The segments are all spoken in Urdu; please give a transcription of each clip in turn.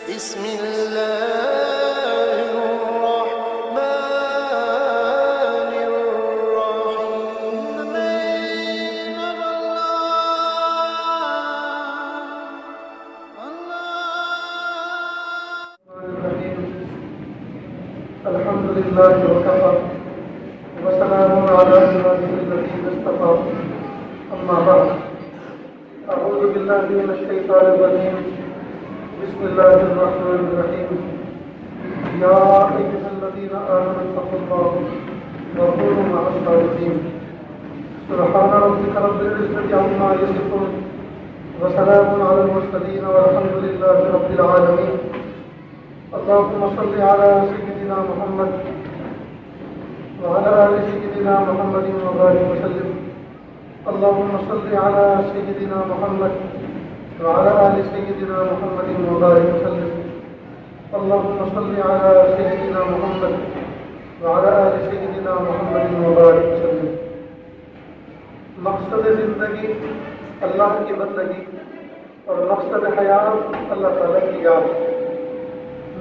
بسم الله الرحمن الرحيم. الحمد لله وكفى وسلام على عباده الذين اصطفى. أما بعد، أعوذ بالله من الشيطان الرجيم. بسم الله الرحمن الرحيم. يا أيها الذين آمنوا اتقوا الله وكونوا مع الصادقين. سبحان ربك رب العزة عما يصفون وسلام على المرسلين والحمد لله رب العالمين. اللهم صل على سيدنا محمد وعلى آل سيدنا محمد وبارك وسلم. اللهم صل على سيدنا محمد وعلى آل سيدنا محمد وبارك وسلم. اللهم صل على سيدنا محمد وعلى آل سيدنا محمد وبارك وسلم. مقصد زندگی اللہ کی بندگی اور مقصد حیات اللہ تعالیٰ کی یاد.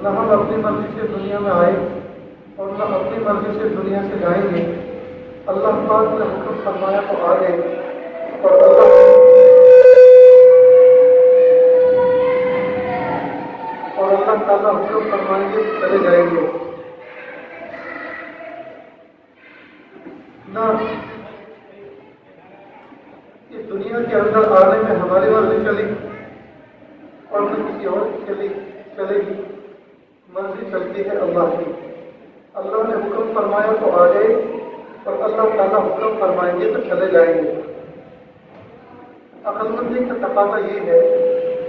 نہ ہم اپنی مرضی سے دنیا میں آئے اور نہ اپنی مرضی سے دنیا سے جائیں گے. اللہ پاک نے حکم فرمایا تو آ گئے اور اللہ تعالیٰ حکم فرمائیں گے چلے جائیں گے. نہ اس دنیا کے اندر آنے میں ہماری مرضی چلی اور نہ کسی اور کی چلے گی. مرضی چلتی ہے اللہ کی. اللہ نے حکم فرمایا تو آ گئے اور اللہ تعالیٰ حکم فرمائیں گے تو چلے جائیں گے. عقل مندی کا تقاضا یہ ہے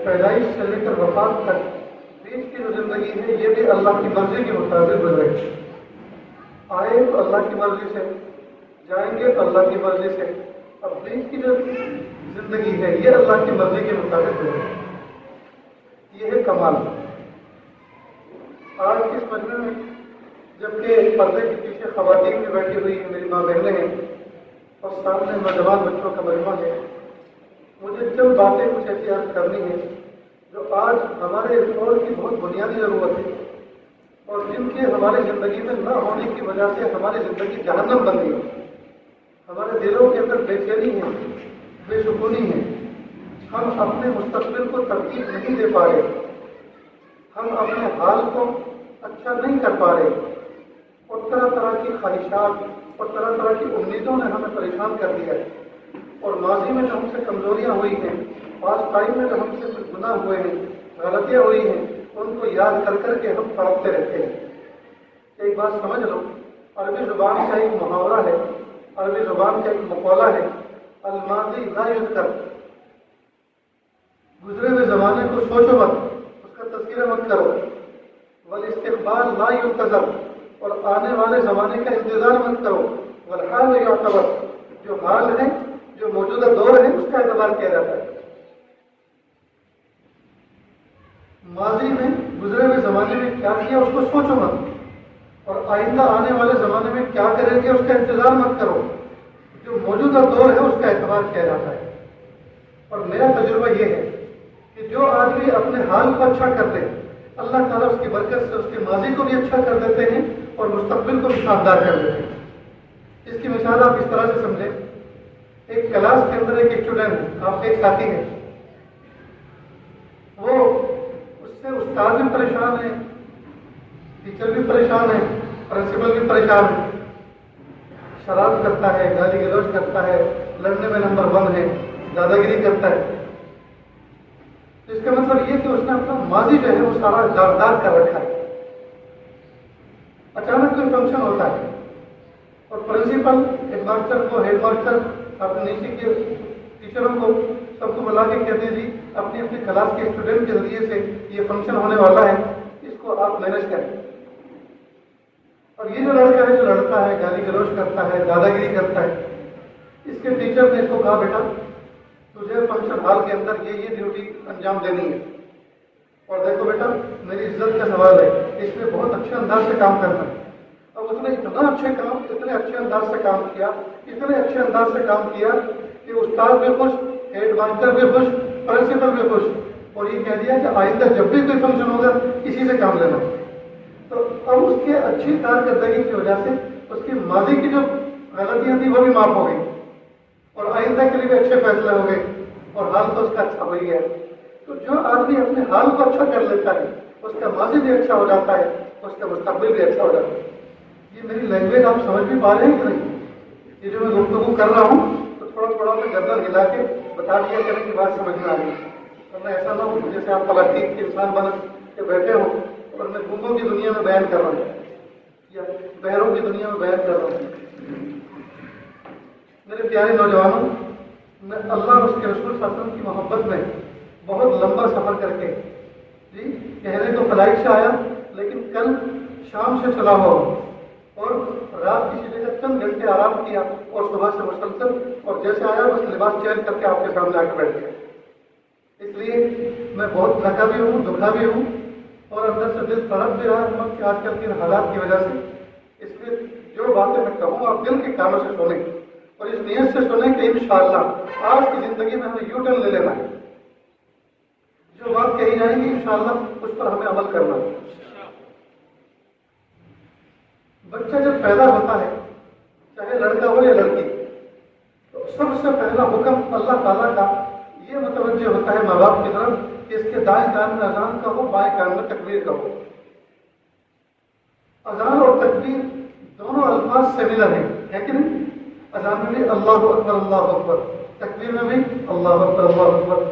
پیدائش سے لے کر وفات تک بیچ کی جو زندگی ہے یہ بھی اللہ کی مرضی کے مطابق گزرے. آئے تو اللہ کی مرضی سے، جائیں گے تو اللہ کی مرضی سے. اب بیچ کی جو زندگی ہے یہ اللہ کی مرضی کے مطابق گزرے. یہ ہے کمال. آج کے اس مجمع میں جبکہ پردے کے پیچھے خواتین بھی بیٹھی ہوئی ہیں، میری ماں بہنیں ہیں اور سامنے نوجوان بچوں کا مجمع ہے، مجھے چند باتیں کچھ ایسی عرض کرنی ہیں جو آج ہمارے دور کی بہت بنیادی ضرورت ہے اور جن کے ہماری زندگی میں نہ ہونے کی وجہ سے ہماری زندگی جہنم بن گئی. ہمارے دلوں کے اندر بے چینی ہے، بے سکونی ہے. ہم اپنے مستقبل کو ترتیب نہیں دے پا رہے، ہم اپنے حال کو اچھا نہیں کر پا رہے اور طرح طرح کی خواہشات اور طرح طرح کی امیدوں نے ہمیں پریشان کر دیا ہے. اور ماضی میں جو ہم سے کمزوریاں ہوئی ہیں، پاس ٹائم میں جو ہم سے کچھ گناہ ہوئے ہیں، غلطیاں ہوئی ہیں، ان کو یاد کر کر کے ہم تڑپتے رہتے ہیں. ایک بات سمجھ لو، عربی زبان کا ایک محاورہ ہے، عربی زبان کا ایک مقولہ ہے، الماضی لا یذکر. گزرے ہوئے زمانے کو سوچو مت، اس کا تذکرہ مت کرو. والاستقبال لا ينتظر، اور آنے والے زمانے کا انتظار مت کرو. والحال يعتبر، جو حال ہے، جو موجودہ دور ہے، اس کا اعتبار کیا جاتا ہے. ماضی میں گزرے ہوئے زمانے میں کیا کیا اس کو سوچو مت، اور آئندہ آنے والے زمانے میں کیا کریں گے اس کا انتظار مت کرو. جو موجودہ دور ہے اس کا اعتبار کیا جاتا ہے. اور میرا تجربہ یہ ہے کہ جو آدمی اپنے حال کو اچھا کر دے، اللہ تعالیٰ اس کی برکت سے اس کے ماضی کو بھی اچھا کر دیتے ہیں اور مستقبل کو بھی شاندار کر دیتے ہیں. اس کی مثال آپ اس طرح سے سمجھیں، ایک کلاس کے اندر ایک اسٹوڈنٹ، آپ کے ایک ساتھی ہیں، وہ اس سے استاد بھی پریشان ہے، ٹیچر بھی پریشان ہے، پرنسپل بھی پریشان ہے. شراب کرتا ہے، گالی گلوچ کرتا ہے، لڑنے میں نمبر 1 ہے، دادا گیری کرتا ہے. اس کا مطلب یہ کہ اس نے اپنا ماضی جو ہے وہ سارا داغدار کر رکھا ہے. اچانک کوئی فنکشن ہوتا ہے اور پرنسپل ہیڈ ماسٹر کو، ہیڈ ماسٹر اپنے نیچے کے ٹیچروں کو سب کو بلا کے کہتے ہیں جی اپنی اپنی کلاس کے اسٹوڈنٹ کے ذریعے سے یہ فنکشن ہونے والا ہے، اس کو آپ مینیج کریں. اور یہ جو لڑکا ہے، جو لڑتا ہے، گالی گلوچ کرتا ہے، دادا گیری کرتا ہے، اس کے ٹیچر نے اس کو کہا بیٹا تجھے فنکشن ہال کے اندر یہ ڈیوٹی انجام دینی ہے، اور دیکھو بیٹا میری عزت کا سوال ہے، اس میں بہت اچھے انداز سے کام کرنا ہے. اب اس نے اتنے اچھے انداز سے کام کیا، اتنے اچھے انداز سے کام کیا کہ استاد بھی خوش، ہیڈ ماسٹر بھی خوش، پرنسپل بھی خوش. اور یہ کہہ دیا کہ آئندہ جب بھی کوئی فنکشن ہوگا اسی سے کام لینا. تو اب اس کے اچھی کارکردگی کی وجہ سے اس کی ماضی کی جو غلطیاں تھیں وہ بھی معاف ہو گئی اور آئندہ کے لیے بھی اچھے فیصلے ہو گئے اور حال تو اس کا اچھا ہو ہی گیا. تو جو آدمی اپنے حال کو اچھا کر لیتا ہے اس کا ماضی بھی اچھا ہو جاتا ہے, اس کا مستقبل بھی اچھا ہو جاتا ہے. یہ میری لینگویج آپ سمجھ بھی پا رہے ہیں کہ نہیں؟ یہ جو میں گفتگو کر رہا ہوں تو تھوڑا تھوڑا میں گردن ہلا کے بتا دیا کریں کہ بات سمجھ میں آ گئی, ورنہ ایسا نہ ہو جیسے آپ تلقیق کے انسان بن کے بیٹھے ہوں اور میں گنگوں کی دنیا میں بیان کر رہا ہوں یا بہروں کی دنیا میں بیان کر رہا ہوں. میرے پیارے نوجوانوں, میں اللہ اور اس کے رسول صلی اللہ علیہ وسلم کی محبت میں بہت لمبا سفر کر کے کہنے تو فلائٹ سے آیا, لیکن کل شام سے چلا ہوا اور رات کسی جگہ چند گھنٹے آرام کیا اور صبح سے مسلسل, اور جیسے آیا بس لباس چینج کر کے آپ کے سامنے آ کے بیٹھ گیا. اس لیے میں بہت تھکا بھی ہوں, دکھا بھی ہوں اور اندر سے دل تڑپ بھی رہا ہے کہ آج کل کے حالات کی وجہ سے. اس لیے جو باتیں میں کہوں آپ دل کے کانوں سے سنیں اور اس نیت سے سنیں کہ انشاءاللہ آج کی زندگی میں ہمیں یو ٹرن لے لینا ہے. جو بات کہی جائے گی انشاءاللہ اس پر ہمیں عمل کرنا ہے. بچہ جب پیدا ہوتا ہے, چاہے لڑکا ہو یا لڑکی, تو سب سے پہلا حکم اللہ تعالیٰ کا یہ متوجہ ہوتا ہے ماں باپ کی طرف کہ اس کے دائیں کان میں اذان کا ہو, بائیں کان میں تکبیر کا ہو. اذان اور تکبیر دونوں الفاظ سملر ہیں, ہے کہ نہیں؟ اذان میں بھی اللہ اکبر اللہ اکبر, تکبیر میں بھی اللہ اکبر اللہ اکبر,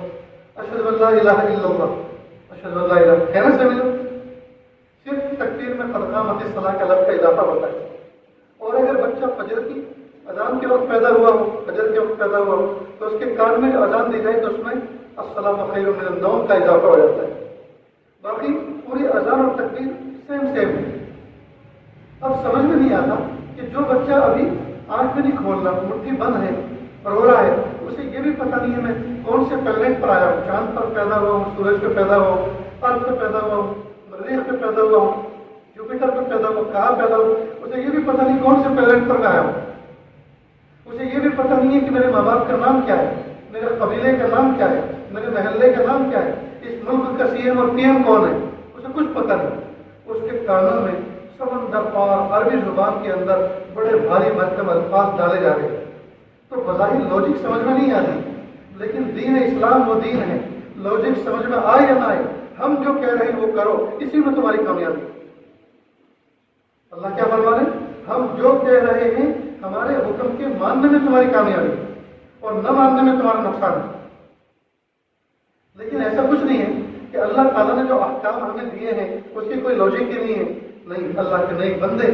اشہد ان لا الہ الا اللہ, اشہد ان لا الہ, ہے نا سملر؟ صرف تکبیر میں قد قامت الصلاۃ کا لفظ کا اضافہ ہوتا ہے. اور اگر بچہ فجر کی اذان کے وقت پیدا ہوا ہو, فجر کے وقت پیدا ہوا ہو, تو اس کے کان میں جو اذان دی جائے تو اس میں الصلاۃ خیر من النوم کا اضافہ ہو جاتا ہے. باقی پوری اذان اور تکبیر سیم ہے. اب سمجھ میں نہیں آتا کہ جو بچہ ابھی آنکھ میں نہیں کھول رہا, مٹھی بند ہے, رو رہا ہے, اسے یہ بھی پتہ نہیں ہے میں کون سے پلانٹ پر آیا ہوں, چاند پر پیدا ہوا ہوں, سورج پہ پیدا ہوا ہوں, ارتھ پہ پیدا ہوا ہوں, مریخ پہ پیدا ہوا ہوں, جوپیٹر پہ پیدا ہوا ہوں, کہاں پیدا ہوا ہوں, اسے یہ بھی پتہ نہیں کون سے پلانٹ پر آیا ہوں. اسے یہ بھی پتہ نہیں ہے کہ میرے ماں باپ کا نام کیا ہے, میرے قبیلے کا نام کیا ہے, میرے محلے کا نام کیا ہے, اس ملک کا سی ایم اور پی ایم کون ہے, اسے کچھ پتہ نہیں. اس کے کانوں میں سمندر پار عربی زبان کے اندر بڑے بھاری بھرکم الفاظ ڈالے جا رہے ہیں. تو بظاہر لوجک سمجھ میں نہیں آتی, لیکن دین اسلام وہ دین ہے, لوجک سمجھ میں آئے یا نہ آئے, ہم جو کہہ رہے ہیں وہ کرو, اسی میں تمہاری کامیابی. اللہ کیا فرما رہے ہیں؟ ہم جو کہہ رہے ہیں ہمارے حکم کے ماننے میں تمہاری کامیابی اور نہ ماننے میں تمہارا نقصان ہے. لیکن ایسا کچھ نہیں ہے کہ اللہ تعالیٰ نے جو احکام ہمیں دیے ہیں اس کی کوئی لوجک ہی نہیں ہے. نہیں, اللہ کے نئے بندے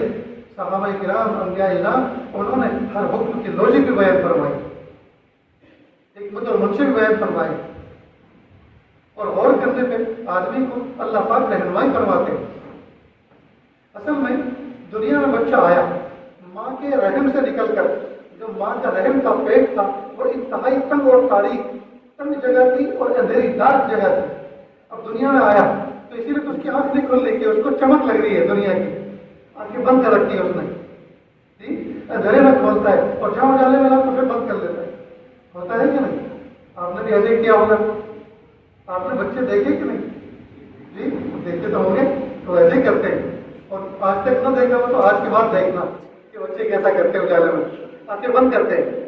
صحابہ کرام انبیاء اعلان انہوں نے ہر حکم کی لوجک بھی بیان فرمائی, حکمت اور منشا بھی بیان فرمائی, اور غور کرنے پہ آدمی کو اللہ پاک رہنمائی فرماتے ہیں. اصل میں دنیا میں بچہ آیا ماں کے رحم سے نکل کر, جو ماں کا رحم کا پیٹ تھا وہ انتہائی تنگ اور تاریک, تنگ جگہ تھی اور اندھیری ڈارک جگہ تھی. اب دنیا میں آیا تو اسی لیے تو اس کی آنکھ نہیں کھل رہی ہے, اس کو چمک لگ رہی ہے دنیا کی, آنکھیں بند کر رکھی ہے اس نے, اندھیرے میں کھولتا ہے اور جہاں اجالے میں لا تو پھر بند کر لیتا ہے. ہوتا ہے کہ نہیں؟ آپ نے بھی ایسے ہی کیا ہوگا. آپ نے بچے دیکھے کہ نہیں؟ جی دیکھتے تو ہوں گے, تو ایسے ہی کرتے ہیں. اور آج تک نہ دیکھا ہو تو آج کے بعد دیکھنا کہ بچے کیسا کرتے ہیں اجالے میں, آنکھیں بند کرتے ہیں.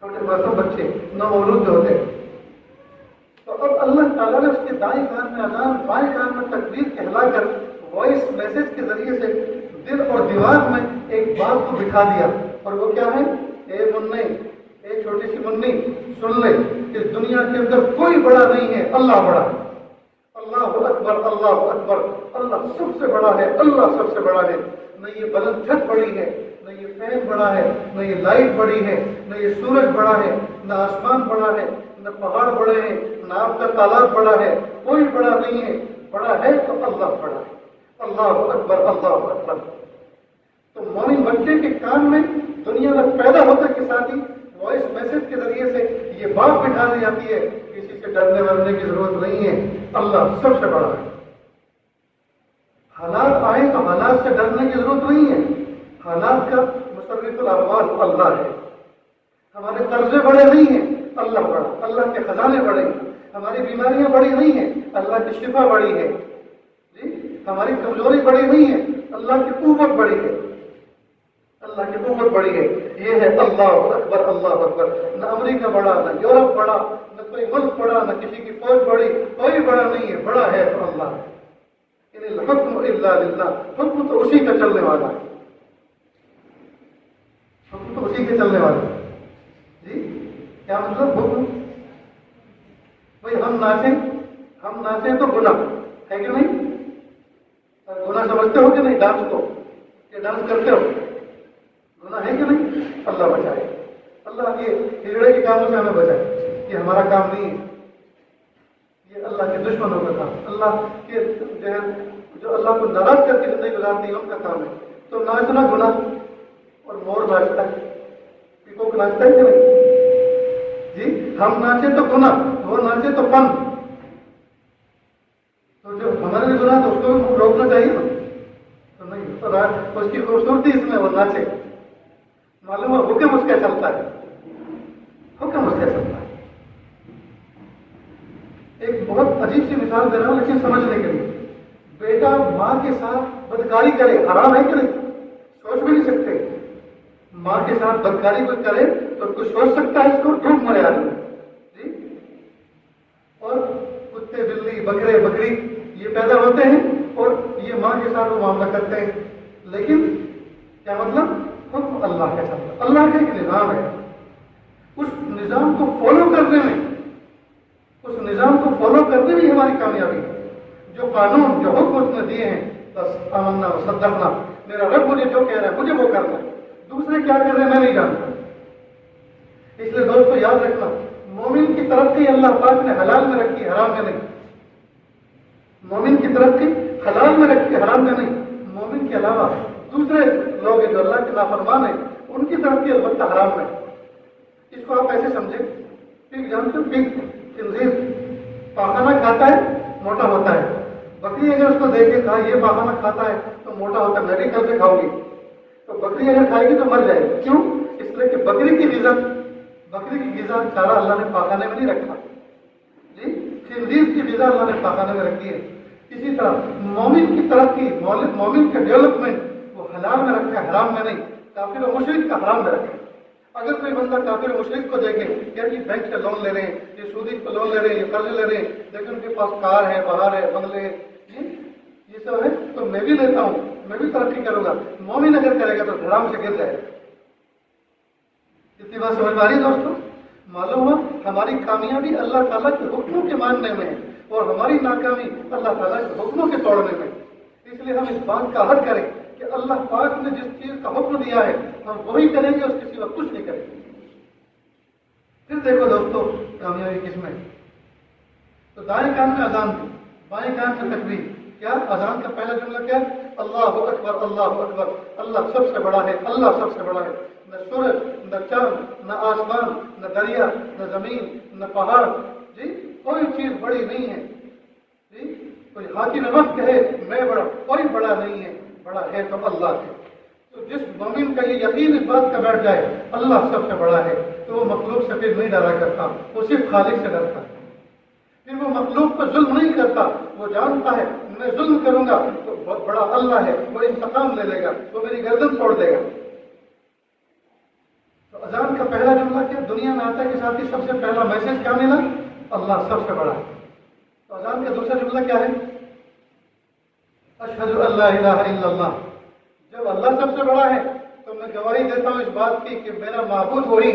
چھوٹے معصوم بچے نومولود جو ہوتے ہیں. تو اب اللہ تعالیٰ نے اس کے دائیں کان میں اذان, بائیں کان میں تکبیر کہلا کر وائس میسج کے ذریعے سے دل اور دماغ میں ایک بات کو بٹھا دیا, اور وہ کیا ہے؟ اے منی, اے چھوٹی سی منی, سن لے کہ دنیا کے اندر کوئی بڑا نہیں ہے, اللہ بڑا ہے. اللہ اکبر اللہ اکبر, اللہ سب سے بڑا ہے, اللہ سب سے بڑا ہے. نہ یہ بلند چھت بڑی ہے, نہ یہ فین بڑا ہے, نہ یہ لائٹ بڑی ہے, نہ یہ سورج بڑا ہے, نہ آسمان بڑا ہے, نہ پہاڑ بڑے ہیں, نہ آپ کا تالاب بڑا ہے. کوئی بڑا نہیں ہے, بڑا ہے تو اللہ بڑا ہے. اللہ اکبر اللہ اکبر. تو مومن بچے کے کان میں دنیا میں پیدا ہونے کے ساتھ ہی وائس میسج کے ذریعے سے یہ بات بٹھا دی جاتی ہے, کسی سے ڈرنے ورنے کی ضرورت نہیں ہے, اللہ سب سے بڑا ہے. حالات آئے تو حالات سے ڈرنے کی ضرورت نہیں ہے, حالات کا مصرف الاحوال اللہ ہے. ہمارے قرضے بڑے نہیں ہیں, اللہ بڑا, اللہ کے خزانے بڑے ہیں. ہماری بیماریاں بڑی نہیں ہیں, اللہ کی شفا بڑی ہے. ہماری کمزوری بڑی نہیں ہے، اللہ کی قوت بڑی ہے، اللہ کی قوت بڑی ہے۔ یہ ہے اللہ اکبر، اللہ اکبر۔ نہ امریکہ بڑا، نہ یورپ بڑا، نہ کوئی ملک بڑا، نہ کسی کی فوج بڑی، کوئی بڑا نہیں ہے، بڑا ہے تو اللہ ہے۔ ان الحکم الا للہ، حکم تو اسی کا چلنے والا ہے، حکم تو اسی کے چلنے والا ہے۔ جی کیا مطلب حکم؟ بھائی ہم ناچیں تو گناہ ہے کہ نہیں؟ گناہ سمجھتے ہو کہ نہیں ڈانس کو؟ کہ ڈانس کرتے ہو گناہ ہے کہ نہیں؟ اللہ بچائے، اللہ کے ہجڑے کے کاموں سے ہمیں بچائے، یہ ہمارا کام نہیں ہے، یہ اللہ کے دشمنوں کا کام، اللہ کے جو اللہ کو ناراض کر کے زندگی گزارتی ہے ان کا کام ہے۔ تو ناچنا گناہ، اور مور ناچتا ہے، پیکوک ناچتا ہے کہ نہیں؟ جی ہم ناچے تو گناہ، وہ ناچے تو فن، تو جو ہمارے لیے گناہ تو اس کو بھی روکنا چاہیے نا، تو نہیں تو اس کی خوبصورتی اس میں وہ ناچے، معلوم ہے حکم اس کا چلتا ہے، حکم اس کا چلتا ہے۔ ایک بہت عجیب سی مثال دے رہا ہوں لیکن سمجھنے کے لیے، بیٹا ماں کے ساتھ بدکاری کرے، حرام ہے کہ نہیں؟ سوچ بھی نہیں سکتے، ماں کے ساتھ بدکاری کوئی کرے تو کوئی سوچ سکتا ہے اس کو؟ ڈوب مرے آدمی جی۔ اور کتے بلی بکرے بکری یہ پیدا ہوتے ہیں اور یہ ماں کے ساتھ وہ معاملہ کرتے ہیں، لیکن کیا مطلب؟ حکم اللہ کا چلتا، اللہ کا ایک نظام ہے، اس نظام کو فالو کرنے میں، اس نظام کو فالو کرنے میں ہماری کامیابی ہے۔ جو قانون جو حکم اس نے دیے ہیں، بس آمنا و صدقنا، میرا رب مجھے جو کہہ رہا ہے مجھے وہ کرنا ہے، دوسرے کیا کر رہے ہیں میں نہیں جانتا۔ اس لیے دوستو یاد رکھنا، مومن کی ترقی اللہ پاک نے حلال میں رکھی، حرام میں نہیں۔ مومن کی ترقی حلال میں رکھی، حرام میں نہیں۔ مومن کے علاوہ دوسرے لوگ جو اللہ کے نافرمان ہیں ان کی ترقی البتہ حرام میں۔ اس کو آپ ایسے سمجھیں، پگ جانتے ہو، پگ خنزیر پاخانہ کھاتا ہے موٹا ہوتا ہے، بکری اگر اس کو دیکھے کہا یہ پاخانہ کھاتا ہے تو موٹا ہوتا ہے، میں بھی کل سے کھاؤں گی، تو بکری اگر کھائے گی تو مر جائے گی۔ کیوں؟ اس لیے کہ بکری کی غذا چارہ اللہ نے پاخانے میں نہیں رکھا جی، خنزیر کی غذا اللہ نے پاخانے میں رکھی ہے۔ اسی طرح مومن کی ترقی، مومن کا ڈیولپمنٹ وہ حلال میں رکھا ہے، حرام میں نہیں۔ کافر و مشرک کا حرام میں رکھا ہے۔ اگر کوئی بندہ کافر و مشرک کو دیکھے کہ یہ بینک سے لون لے رہے ہیں، یہ سودی پہ لون لے رہے ہیں، یہ قرض لے رہے ہیں، لیکن ان کے پاس کار ہے، بہار ہے، بنگلے ہیں، یہ سب ہے، تو میں بھی لیتا ہوں، میں بھی ترقی کروں گا۔ مومن اگر کرے گا تو حرام سے گر جائے گا۔ اتنی بات سمجھ میں آ رہی ہے دوستوں؟ معلوم ہوا ہماری کامیابی اللہ تعالیٰ کے حکموں کے ماننے میں ہے اور ہماری ناکامی اللہ تعالیٰ کے حکموں کے توڑنے میں۔ اس لیے ہم اس بات کا عہد کریں کہ اللہ پاک نے جس چیز کا حکم دیا ہے ہم وہی کریں گے، اس کے سوا کچھ نہیں کریں گے۔ پھر دیکھو دوستو کامیابی کس میں؟ تو دائیں کان میں اذان دی، بائیں کان میں تکبیر۔ کیا اذان کا پہلا جملہ کیا؟ اللہ اکبر، اللہ اکبر، اللہ سب سے بڑا ہے، اللہ سب سے بڑا ہے۔ نہ سورج، نہ چاند، نہ آسمان، نہ دریا، نہ زمین، نہ پہاڑ، جی کوئی چیز بڑی نہیں ہے جی۔ کوئی حاکم مت کہے میں بڑا، کوئی بڑا نہیں ہے، بڑا ہے تو اللہ ہے۔ تو جس مومن کا یہ یقین اس بات کا بیٹھ جائے اللہ سب سے بڑا ہے تو وہ مخلوق سے پھر نہیں ڈرا کرتا، وہ صرف خالق سے ڈرتا ہے۔ پھر وہ مخلوق پر ظلم نہیں کرتا، وہ جانتا ہے میں ظلم کروں گا تو بہت بڑا اللہ ہے، وہ انتقام لے لے گا، وہ میری گردن توڑ دے گا۔ تو اذان کا پہلا جملہ کیا؟ دنیا میں آتا ہے کہ ساتھ ہی سب سے پہلا میسج کیا ملا؟ اللہ سب سے بڑا ہے۔ تو اذان کا دوسرا جملہ کیا ہے؟ اشہد ان لا الہ الا اللہ۔ جب اللہ سب سے بڑا ہے تو میں گواہی دیتا ہوں اس بات کی کہ میرا معبود وہی،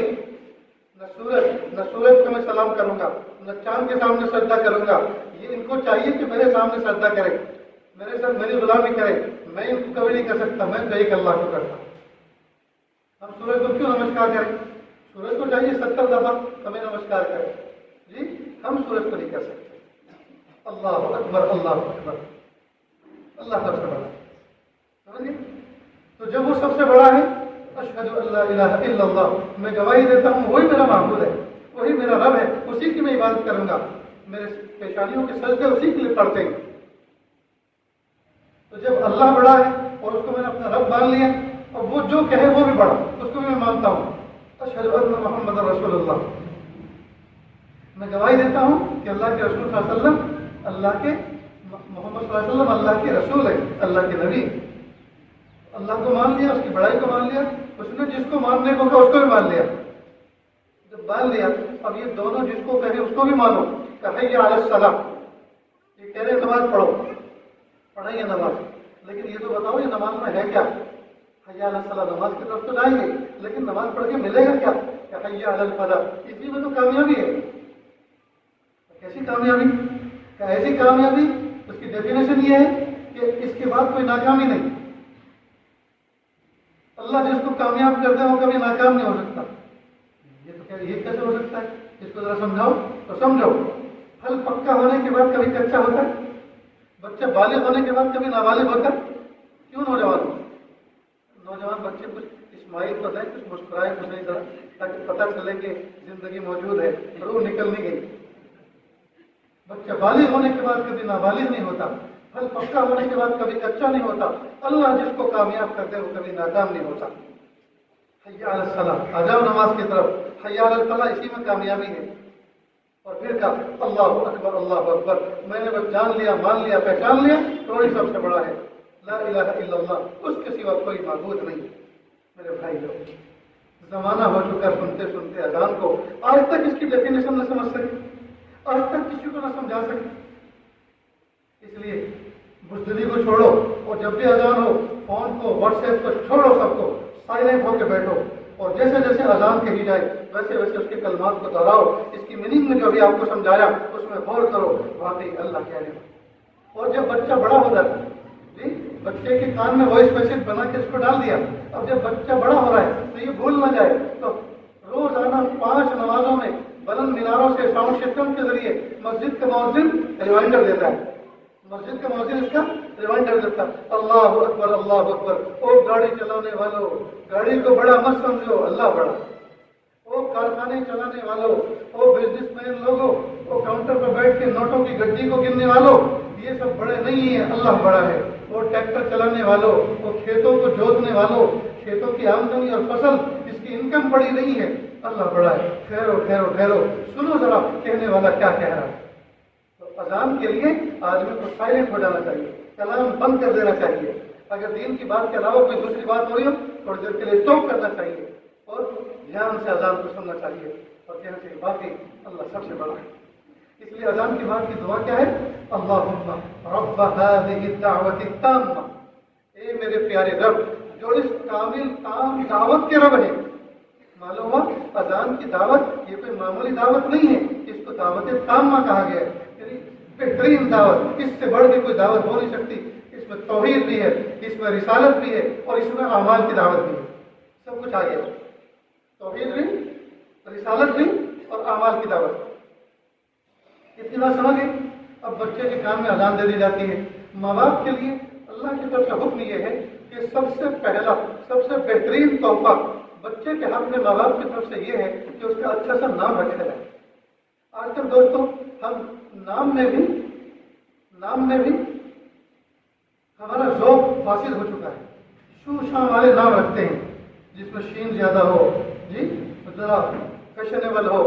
نہ سورج کو میں سلام کروں گا، نہ چاند کے سامنے سجدہ کروں گا۔ یہ ان کو چاہیے کہ میرے سامنے سجدہ کرے، میرے ساتھ میری غلامی کرے، میں ان کو کبھی نہیں کر سکتا، میں تو ایک اللہ کو کرتا ہوں۔ ہم سورج کو کیوں نمسکار کریں؟ سورج کو چاہیے 70 دفعہ ہمیں نمسکار کریں جی، ہم سورج کو نہیں کر سکتے۔ اللہ اکبر، اللہ اکبر، اللہ سب سے بڑا ہے، سمجھے؟ تو جب وہ سب سے بڑا ہے اشہد ان لا الہ الا اللہ، میں گواہی دیتا ہوں وہی میرا معبود ہے، وہی میرا رب ہے، اسی کی میں عبادت کروں گا، میرے پیشانیوں کے سجدے اسی کے لیے پڑھتے ہیں۔ تو جب اللہ بڑا ہے اور اس کو میں نے اپنا رب مان لیا اور وہ جو کہے وہ بھی بڑا، اس کو بھی میں مانتا ہوں، اشہد ان محمد رسول اللہ، میں گواہی دیتا ہوں کہ اللہ کے رسول صلی اللہ علیہ وسلم اللہ کے محمد صلی صلی اللہ علیہ وسلم اللہ کے رسول ہے، اللہ کے نبی. اللہ کو مان لیا، اس کی بڑائی کو مان لیا، اس نے جس کو ماننے کو کہا اس کو بھی مان لیا. جب مان لیا اب یہ دونوں جس کو کہے اس کو بھی مانو کہ حی علی الصلاۃ، یہ کہہ رہے نماز پڑھو، پڑھیں گے نماز، لیکن یہ تو بتاؤ یہ نماز میں ہے کیا؟ حی علی الصلاۃ، نماز کی طرف تو جائیں گے لیکن نماز پڑھ کے ملے گا کیا؟ کہ حی علی الفلاح، اسی میں تو کامیابی ہے. کیسی کامیابی؟ کہ ایسی کامیابی اس کی ڈیفینیشن یہ ہے کہ اس کے بعد کوئی ناکامی نہیں. اللہ جس کو کامیاب کر دے وہ کبھی ناکام نہیں ہو سکتا. یہ کیسے ہو سکتا ہے؟ اس کو ذرا سمجھاؤ تو سمجھو. پھل پکا ہونے کے بعد کبھی کچا ہوتا ہے؟ بچہ بالغ ہونے کے بعد کبھی نابالغ ہوتا ہے؟ کیوں نوجوان بچے کچھ اسماعیل تو دیں، کچھ مسکرائے کچھ نہیں ذرا، تاکہ پتہ چلے کہ زندگی موجود ہے، روح نکل نہیں گئی. بچہ بالغ ہونے کے بعد کبھی نابالغ نہیں ہوتا، پھل پکا ہونے کے بعد کبھی کچا نہیں ہوتا. اللہ جس کو کامیاب کرتے وہ کبھی ناکام نہیں ہوتا. حی علی الصلاۃ، آ جاؤ نماز کی طرف، حی علی الفلاح، اسی میں کامیابی ہے. اور پھر کہا اللہ اکبر اللہ اکبر، میں نے بس جان لیا، مان لیا، پہچان لیا وہی سب سے بڑا ہے. لا الہ الا اللہ، اس کے سوا کوئی معبود نہیں. میرے بھائی لوگ، زمانہ ہو چکا سنتے سنتے اذان کو، آج تک اس کی ڈیفینیشن نہ سمجھ سکے، آج تک کسی کو نہ سمجھا سکے. اس لیے بزدلی کو چھوڑو، اور جب بھی اذان ہو فون کو، واٹس ایپ کو چھوڑو، سب کو سائلنٹ ہو کے بیٹھو، اور جیسے جیسے اذان کہی جائے ویسے ویسے اس کے کلمات کو دہراؤ. اس کی میننگ میں جو بھی آپ کو سمجھایا اس میں غور کرو، واقعی اللہ کہہ رہے. اور جب بچہ بڑا ہو جاتا ہے، جی بچے کے کان میں وائس میسج بنا کے اس کو ڈال دیا. اب جب بچہ بڑا ہو رہا ہے تو یہ بھول نہ جائے، تو روزانہ 5 نمازوں میں بلند میناروں سے ساؤنڈ سسٹم کے ذریعے مسجد کا مؤذن ریمائنڈر دیتا ہے. مسجد کا مؤذن اس کا ریمائنڈر دیتا ہے، اللہ اکبر اللہ اکبر. او گاڑی چلانے والوں، گاڑی کو بڑا مت سمجھو، اللہ بڑا. او کارخانے چلانے والوں، او بزنس مین لوگوں، او کاؤنٹر پر بیٹھ کے نوٹوں کی گڈی کو گننے والوں، یہ سب بڑے نہیں ہیں، اللہ بڑا ہے. وہ ٹریکٹر چلانے والوں، وہ کھیتوں کو جوتنے والوں، کھیتوں کی آمدنی اور فصل اس کی انکم بڑی نہیں ہے، اللہ بڑا ہے. ٹھہرو ٹھہرو ٹھہرو، سنو ذرا کہنے والا کیا کہہ رہا ہے. تو اذان کے لیے آدمی کو سائلنٹ ہو جانا چاہیے، کلام بند کر دینا چاہیے. اگر دین کی بات کے علاوہ کوئی دوسری بات ہو رہی ہو تھوڑی دیر کے لیے اسٹاپ کرنا چاہیے اور دھیان سے اذان کو سننا چاہیے اور کہنا چاہیے باقی اللہ سب سے بڑا ہے. اس لیے اذان کے بعد کی دعا کیا ہے؟ اللہم رب هذه الدعوۃ التامہ، اے میرے پیارے رب جو اس کامل تام دعوت کے رب ہے. معلوم ہوا اذان کی دعوت یہ کوئی معمولی دعوت نہیں ہے، اس کو دعوت تامہ کہا گیا ہے، یعنی بہترین دعوت. اس سے بڑھ کے کوئی دعوت ہو نہیں سکتی. اس میں توحید بھی ہے، اس میں رسالت بھی ہے، اور اس میں اعمال کی دعوت بھی ہے. سب کچھ آ گیا، توحید بھی، رسالت بھی اور اعمال کی دعوت. اتنی بات سمجھ گئے؟ اب بچے کے کان میں اذان دے دی جاتی ہے. ماں باپ کے لیے اللہ کی طرف سے حکم یہ ہے کہ سب سے پہلا سب سے بہترین تحفہ بچے کے حق میں ماں باپ کی طرف سے یہ ہے کہ اس کا اچھا سا نام رکھا جائے. آج کل دوستوں ہم نام میں بھی ہمارا ذوق فاسد ہو چکا ہے. شو شان والے نام رکھتے ہیں جس میں شین زیادہ ہو، جی ذرا فیشنیبل ہو.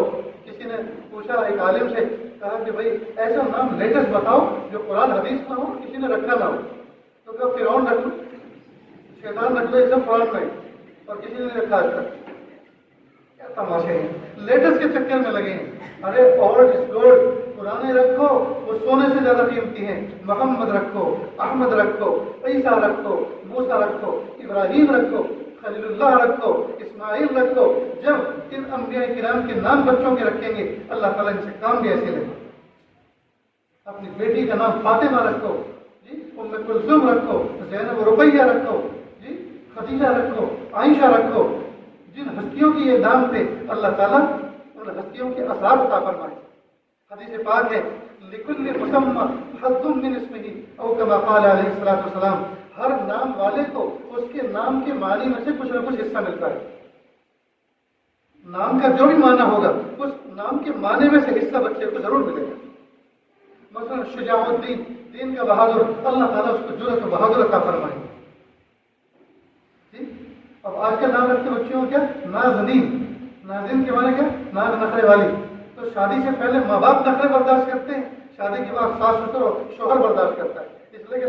کسی نے پوچھا ایک عالم سے، کہا کہ بھائی ایسا نام لیٹسٹ بتاؤ جو قرآن حدیث نہ ہو، کسی نے رکھا نہ ہو. تو کہا فرعون رکھ لو، شیطان رکھ لو، یہ سب قرآن میں، اور کسی نے رکھا آج تک. کیا تماشے ہیں، لیٹسٹ کے چکر میں لگے ہیں. ارے اولڈ از گولڈ، پرانے رکھو وہ سونے سے زیادہ قیمتی ہیں. محمد رکھو، احمد رکھو، عیسیٰ رکھو، موسیٰ رکھو، ابراہیم رکھو، خلیل اللہ رکھو، اسماعیل رکھو. جب ان انبیاء کرام کے نام بچوں کے رکھیں گے اللہ تعالیٰ ان سے کام بھی ایسے لے. اپنی بیٹی کا نام فاطمہ رکھو، جی ام کلثوم رکھو، زینب رقیہ رکھو، جی خدیجہ رکھو، عائشہ رکھو. جن ہستیوں کی یہ نام تھے اللہ تعالیٰ ان ہستیوں کے اثرات عطا فرمائے. حدیث پاک ہے لکل مسمى حظ من اسمه او كما قال علیہ الصلوۃ والسلام، ہر نام والے کو اس کے نام کے معنی میں سے کچھ نہ کچھ حصہ ملتا ہے. نام کا جو بھی معنی ہوگا اس نام کے معنی میں سے حصہ بچے کو ضرور ملے گا. مثلا شجاع الدین، دین کا بہادر، اللہ تعالیٰ اس کو جرأت و بہادر عطا فرمائے. اب آج کل نام رکھتے بچوں کو کیا؟ نازنین. نازنین کے معنی کیا؟ ناز نخرے والی. تو شادی سے پہلے ماں باپ نخرے برداشت کرتے ہیں، شادی کے بعد ساس سسر اور شوہر برداشت کرتا ہے.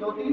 2-3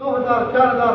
2000, 4000,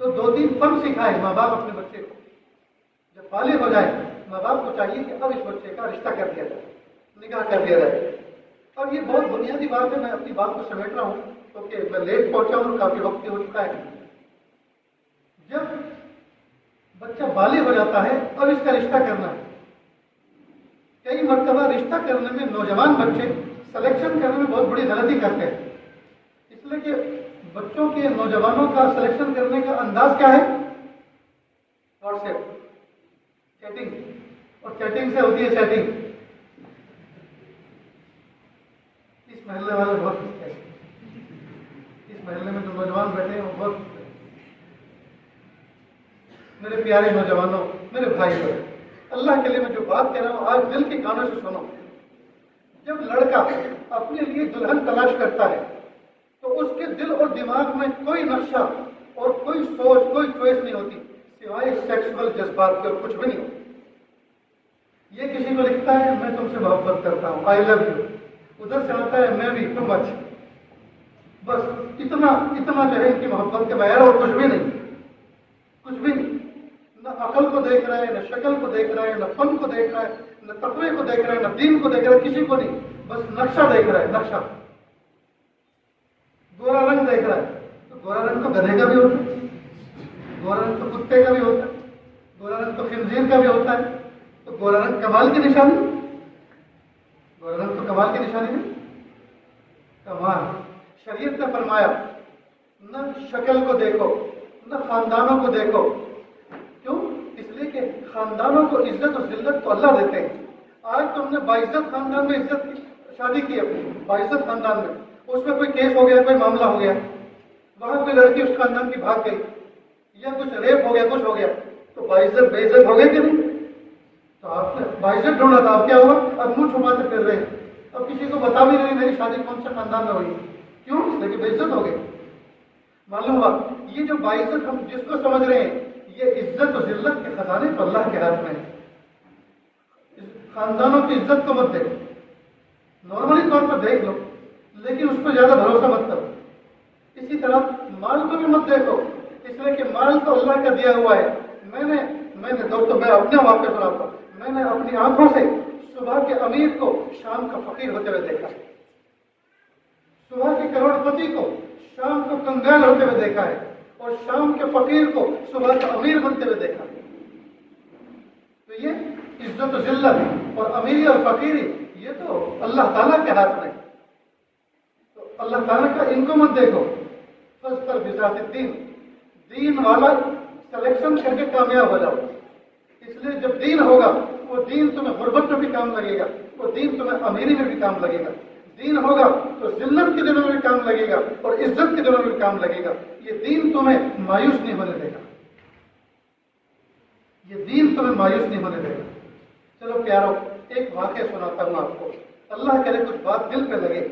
تو 2-3 فن سکھائے ماں باپ اپنے بچے کو. جب بالغ ہو جائے ماں باپ کو چاہیے کہ اب اس بچے کا رشتہ کر دیا جائے, نکاح کر دیا جائے. اب یہ بہت بنیادی بات ہے, میں اپنی بات کو سمیٹ رہا ہوں کیونکہ میں لیٹ پہنچا ہوں, کافی وقت ہو چکا ہے. جب بچہ بالغ ہو جاتا ہے اب اس کا رشتہ کرنا ہے. کئی مرتبہ رشتہ کرنے میں نوجوان بچے سلیکشن کرنے میں بہت بڑی غلطی کرتے ہیں, اس لیے کہ بچوں کے نوجوانوں کا سلیکشن کرنے کا انداز کیا ہے؟ واٹس ایپ, چیٹنگ, اور چیٹنگ سے ہوتی ہے چیٹنگ. اس محلے والے بہت خوش ہیں, اس محلے میں جو نوجوان بیٹھے ہیں وہ بہت خوش ہیں. میرے پیارے نوجوانوں, میرے بھائی بہن, اللہ کے لیے میں جو بات کہہ رہا ہوں آج دل کے کانوں سے سنو. جب لڑکا اپنے لیے دلہن تلاش کرتا ہے تو اس کے دل اور دماغ میں کوئی نقشہ اور کوئی سوچ, کوئی چوائس نہیں ہوتی سوائے سیکسول جذبات کے, اور کچھ بھی نہیں ہوتی. یہ کسی کو لکھتا ہے میں تم سے محبت کرتا ہوں, آئی لو یو, ادھر سے آتا ہے میں بھی, ٹو مچ. بس اتنا جو ہے ان کی محبت کے بغیر اور کچھ بھی نہیں, کچھ بھی نہیں. نہ عقل کو دیکھ رہا ہے, نہ شکل کو دیکھ رہا ہے, نہ فن کو دیکھ رہا ہے, نہ تقوی کو دیکھ رہا ہے, نہ دین کو دیکھ رہا ہے, کسی کو نہیں. بس نقشہ دیکھ رہا ہے, نقشہ. گورا رنگ دیکھ رہا ہے تو گورا رنگ تو گدھے کا بھی ہوتا ہے, گورا رنگ تو کتے کا بھی ہوتا ہے, گورا رنگ تو خنزیر کا بھی ہوتا ہے. تو گورا رنگ کمال کی نشانی, گورا رنگ تو کمال کی نشانی نہیں. کمال شریعت نے فرمایا نہ شکل کو دیکھو نہ خاندانوں کو دیکھو. کیوں؟ اس لیے کہ خاندانوں کو عزت اور ذلت تو اللہ دیتے ہیں. آج تم نے باعزت خاندان میں عزت کی شادی کی, اپنی باعزت خاندان میں, اس میں کوئی کیس ہو گیا, کوئی معاملہ ہو گیا, وہاں کوئی لڑکی اس خاندان کی بھاگ گئی, یا کچھ ریپ ہو گیا, کچھ ہو گیا, تو باعزت بے عزت ہو گئی کہ نہیں؟ تو آپ نے باعزت ڈھونڈا تھا, اب کیا ہوا؟ اب منہ چھپاتے پھر رہے ہیں, اب کسی کو بتا بھی نہیں میری شادی کون سے خاندان میں ہوئی. کیوں؟ اس لیے کہ بے عزت ہو گئی. معلوم ہوا یہ جو باعزت ہم جس کو سمجھ رہے ہیں, یہ عزت و ذلت کے خزانے تو اللہ کے ہاتھ میں ہے. خاندانوں کی عزت کو مت دیکھو, نارملی طور پر دیکھ لو, لیکن اس پہ زیادہ بھروسہ مت کرو. اسی طرح مال کو بھی مت دیکھو, اس لیے کہ مال تو اللہ کا دیا ہوا ہے. میں نے دوستوں, میں اپنے واقعے سناتا ہوں. میں نے اپنی آنکھوں سے صبح کے امیر کو شام کا فقیر ہوتے ہوئے دیکھا, صبح کے کروڑ پتی کو شام کو کنگال ہوتے ہوئے دیکھا ہے, اور شام کے فقیر کو صبح کا امیر بنتے ہوئے دیکھا. تو یہ عزت و ذلت اور امیری اور فقیری یہ تو اللہ تعالیٰ کے ہاتھ میں. تو اللہ تعالیٰ کا ان کو مت دیکھو. فَاسْتَرْ بِذَاتِ الدِّينِ, دین والا سلیکشن کر کے کامیاب ہو جاؤ. اس لیے جب دین ہوگا وہ دین تمہیں غربت میں بھی کام لگے گا, وہ دین تمہیں امیری میں بھی کام لگے گا. دین ہوگا تو ذلت کے دنوں میں بھی کام لگے گا اور عزت کے دنوں میں بھی کام لگے گا. یہ دین تمہیں مایوس نہیں ہونے دے گا, یہ دین تمہیں مایوس نہیں ہونے دے گا. چلو پیارو, ایک واقعہ سناتا ہوں آپ کو, اللہ کرے کچھ بات دل پہ لگے.